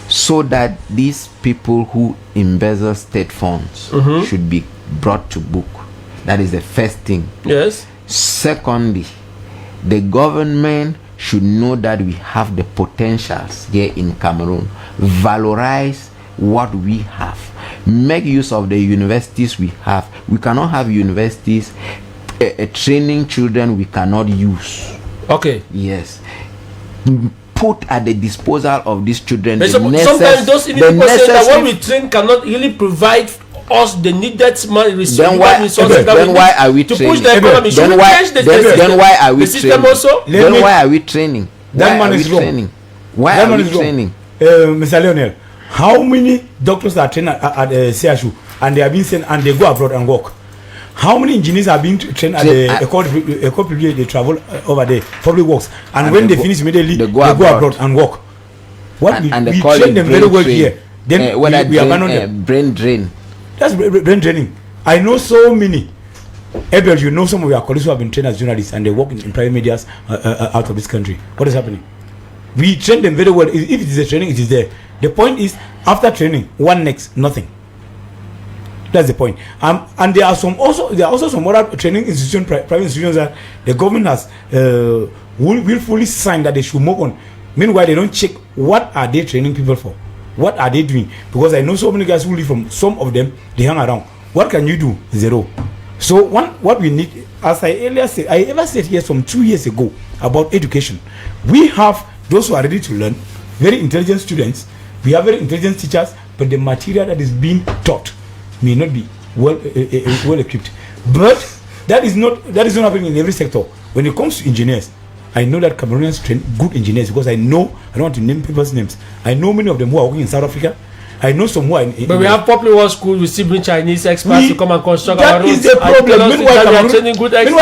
So that these people who embezzle state funds should be brought to book. That is the first thing. Yes. Secondly, the government should know that we have the potentials here in Cameroon. Valorize what we have. Make use of the universities we have. We cannot have universities training children we cannot use. Okay. Yes. Put at the disposal of these children. Sometimes those people say that what we train cannot really provide us the needed resources. Then why are we to training? push the economy? Then why are we training? Also? Then why are we training? That man is wrong. Why are we training? Mr. Lionel, how many doctors are trained at CSU and they are being sent and they go abroad and work? How many engineers are being trained at the École Publique? They travel over there, public works, and when they finish immediately, they go abroad and work. What we train them very well here. Then we abandon them. Brain drain. That's brain training. I know so many. Abel, you know some of your colleagues who have been trained as journalists and they work in private media out of this country. What is happening? We train them very well. If it is a training, it is there. The point is, after training, one next, nothing. That's the point. And there are also some other training institutions, private institutions that the government has willfully signed that they should move on. Meanwhile, they don't check what are they training people for. What are they doing? Because I know so many guys who live from some of them, they hang around. What can you do? Zero. So what we need, as I earlier said, I ever said here some 2 years ago about education. We have those who are ready to learn, very intelligent students. We have very intelligent teachers, but the material that is being taught may not be well equipped. But that is not happening in every sector. When it comes to engineers, I know that Cameroonians train good engineers because I don't want to name people's names. I know many of them who are working in South Africa. I know some who are in. But we have public work schools. We still bring Chinese experts to come and construct our roads. That is the problem. Meanwhile,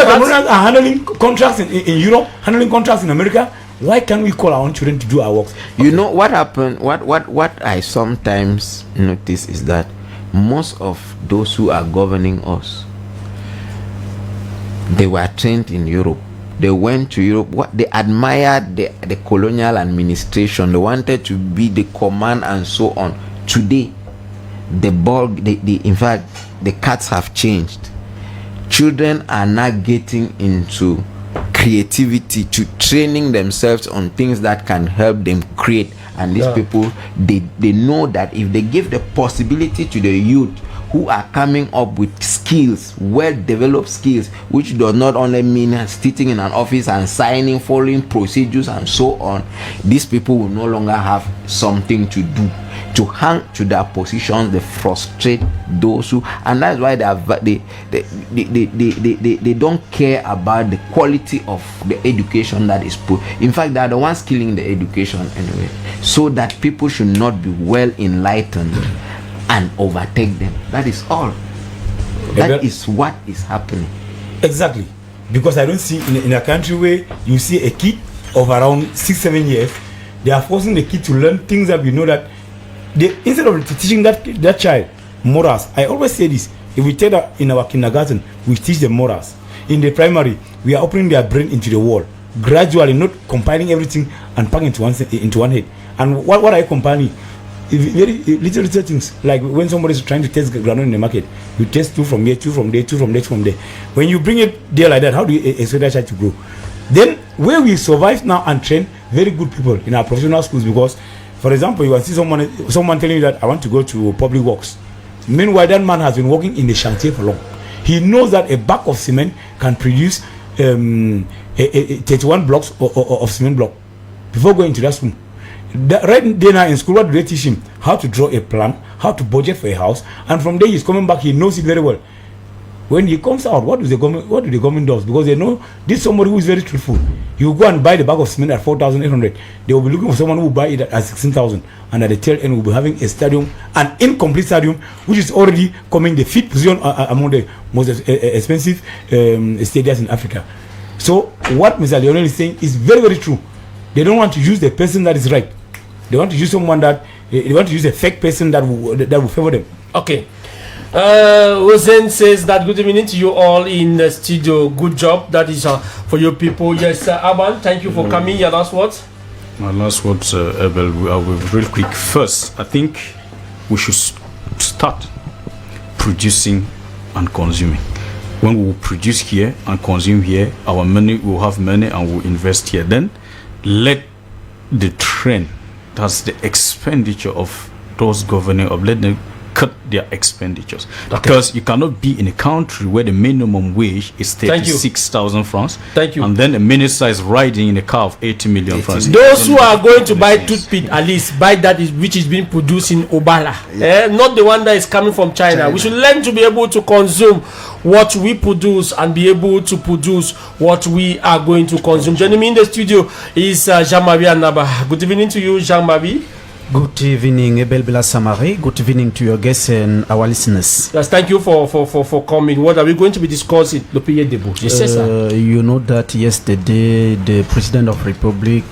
Cameroonians are handling contracts in Europe, handling contracts in America. Why can't we call our own children to do our work? You know what happened? What I sometimes notice is that most of those who are governing us, they were trained in Europe. They went to Europe. They admired the colonial administration. They wanted to be the command and so on. Today, in fact, the cards have changed. Children are not getting into creativity, to training themselves on things that can help them create. And these people, they know that if they give the possibility to the youth who are coming up with skills, well-developed skills, which does not only mean sitting in an office and signing, following procedures and so on, these people will no longer have something to do. To hang to their positions, they frustrate those who, and that's why they don't care about the quality of the education that is put. In fact, they are the ones killing the education anyway, so that people should not be well enlightened and overtake them. That is all. That is what is happening. Exactly. Because I don't see in a country where you see a kid of around 6-7 years, they are forcing the kid to learn things that we know that instead of teaching that child morals. I always say this: if we take that in our kindergarten, we teach them morals. In the primary, we are opening their brain into the world, gradually, not compiling everything and packing into one head. And what I compiling? Very little things, like when somebody is trying to test groundnut in the market, you test 2 from here, 2 from there, 2 from there, 2 from there. When you bring it there like that, how do you expect that child to grow? Then where we survive now and train very good people in our professional schools, because for example, you can see someone telling you that I want to go to public works. Meanwhile, that man has been working in the chantier for long. He knows that a bag of cement can produce 31 blocks of cement block before going to that school. Right there now in school, what do they teach him? How to draw a plan, how to budget for a house, and from there he's coming back, he knows it very well. When he comes out, what do the government does? Because they know this somebody who is very truthful. You go and buy the bag of cement at 4,800. They will be looking for someone who will buy it at 16,000, and at the tail end will be having a stadium, an incomplete stadium, which is already coming the fifth position among the most expensive stadiums in Africa. So what Mr. Lionel is saying is very, very true. They don't want to use the person that is right. They want to use someone that they want to use a fake person that will favor them. Okay. Hussein says that good evening to you all in the studio. Good job. That is for your people. Yes, Aban, thank you for coming. Your last words? My last words, Abel, I will real quick. First, I think we should start producing and consuming. When we produce here and consume here, our money will have money and we'll invest here. Then let the trend, that's the expenditure of those governing, of let them cut their expenditures, because you cannot be in a country where the minimum wage is 36,000 francs. Thank you. And then a minister is riding in a car of 80 million francs. Those who are going to buy toothpick, at least buy that which is being produced in Obala, not the one that is coming from China. We should learn to be able to consume what we produce and be able to produce what we are going to consume. Joining me in the studio is Jean-Marie Anaba. Good evening to you, Jean-Marie. Good evening, Ebel Bila Samari. Good evening to your guests and our listeners. Yes, thank you for coming. What are we going to be discussing? You know that yesterday the President of Republic